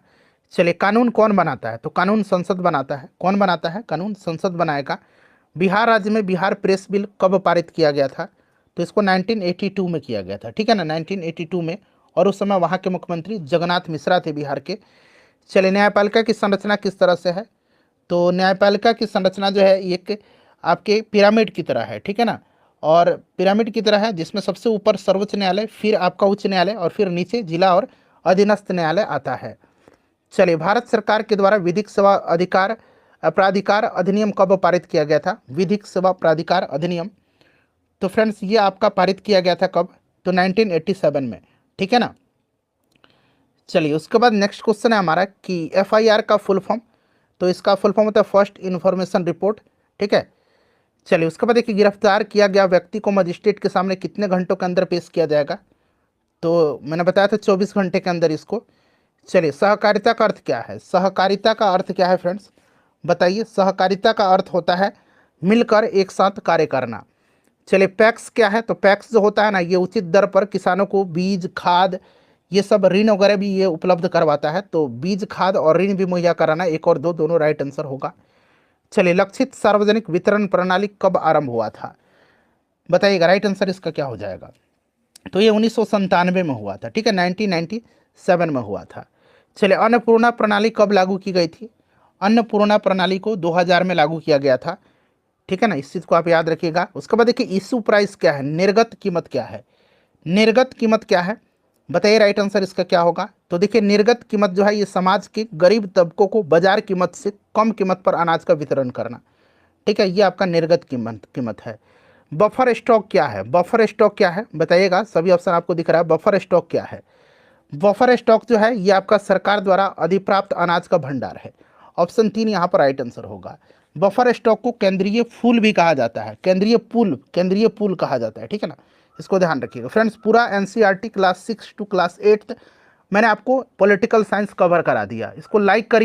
चलिए कानून कौन बनाता है? तो कानून संसद बनाता है। कौन बनाता है? कानून संसद बनाएगा। बिहार राज्य में बिहार प्रेस बिल कब पारित किया गया था? तो इसको 1982 में किया गया था। ठीक है ना, 1982 में। और उस समय वहाँ के मुख्यमंत्री जगन्नाथ मिश्रा थे बिहार के। चलिए न्यायपालिका की संरचना किस तरह से है? तो न्यायपालिका की संरचना जो है एक आपके पिरामिड की तरह है। ठीक है ना, और पिरामिड की तरह है जिसमें सबसे ऊपर सर्वोच्च न्यायालय, फिर आपका उच्च न्यायालय और फिर नीचे जिला और अधीनस्थ न्यायालय आता है। चलिए भारत सरकार के द्वारा विधिक सेवा प्राधिकार अधिनियम कब पारित किया गया था? विधिक सेवा प्राधिकार अधिनियम, तो फ्रेंड्स ये आपका पारित किया गया था कब? तो 1987 में। ठीक है ना। चलिए उसके बाद नेक्स्ट क्वेश्चन है हमारा कि एफआईआर का फुल फॉर्म, तो इसका फुल फॉर्म होता है फर्स्ट इन्फॉर्मेशन रिपोर्ट। ठीक है। चलिए उसके बाद देखिए गिरफ्तार किया गया व्यक्ति को मजिस्ट्रेट के सामने कितने घंटों के अंदर पेश किया जाएगा? तो मैंने बताया था 24 घंटे के अंदर इसको। चलिए सहकारिता का अर्थ क्या है? सहकारिता का अर्थ क्या है फ्रेंड्स? बताइए। सहकारिता का अर्थ होता है मिलकर एक साथ कार्य करना। चलिए पैक्स क्या है? तो पैक्स जो होता है ना, ये उचित दर पर किसानों को बीज, खाद ये सब ऋण वगैरह भी ये उपलब्ध करवाता है। तो बीज, खाद और ऋण भी मुहैया कराना, 1 और 2 दोनों राइट आंसर होगा। चलिए, लक्षित सार्वजनिक वितरण प्रणाली कब आरंभ हुआ था, बताइएगा, राइट आंसर इसका क्या हो जाएगा। तो ये 1997 में हुआ था, ठीक है, 1997 में हुआ था। चलिए, अन्नपूर्णा प्रणाली कब लागू की गई थी, अन्नपूर्णा प्रणाली को 2000 में लागू किया गया था, ठीक है ना, इस चीज़ को आप याद रखिएगा। उसके बाद देखिए इशू प्राइस क्या है, निर्गत कीमत क्या है, निर्गत कीमत क्या है, बताइए राइट आंसर इसका क्या होगा। तो देखिए निर्गत कीमत जो है ये समाज के गरीब तबकों को बाजार कीमत से कम कीमत पर अनाज का वितरण करना, ठीक है, ये आपका निर्गत कीमत कीमत है। बफर स्टॉक क्या है, बफर स्टॉक क्या है, बताइएगा, सभी ऑप्शन आपको दिख रहा है, बफर स्टॉक क्या है। बफर स्टॉक जो है ये आपका सरकार द्वारा अधिप्राप्त अनाज का भंडार है। ऑप्शन 3 यहाँ पर राइट आंसर होगा। बफर स्टॉक को केंद्रीय फूल भी कहा जाता है, केंद्रीय पूल कहा जाता है, ठीक है ना, इसको ध्यान रखिएगा फ्रेंड्स। पूरा एनसीईआरटी क्लास 6 टू क्लास 8 मैंने आपको पॉलिटिकल साइंस कवर करा दिया, इसको लाइक करिए।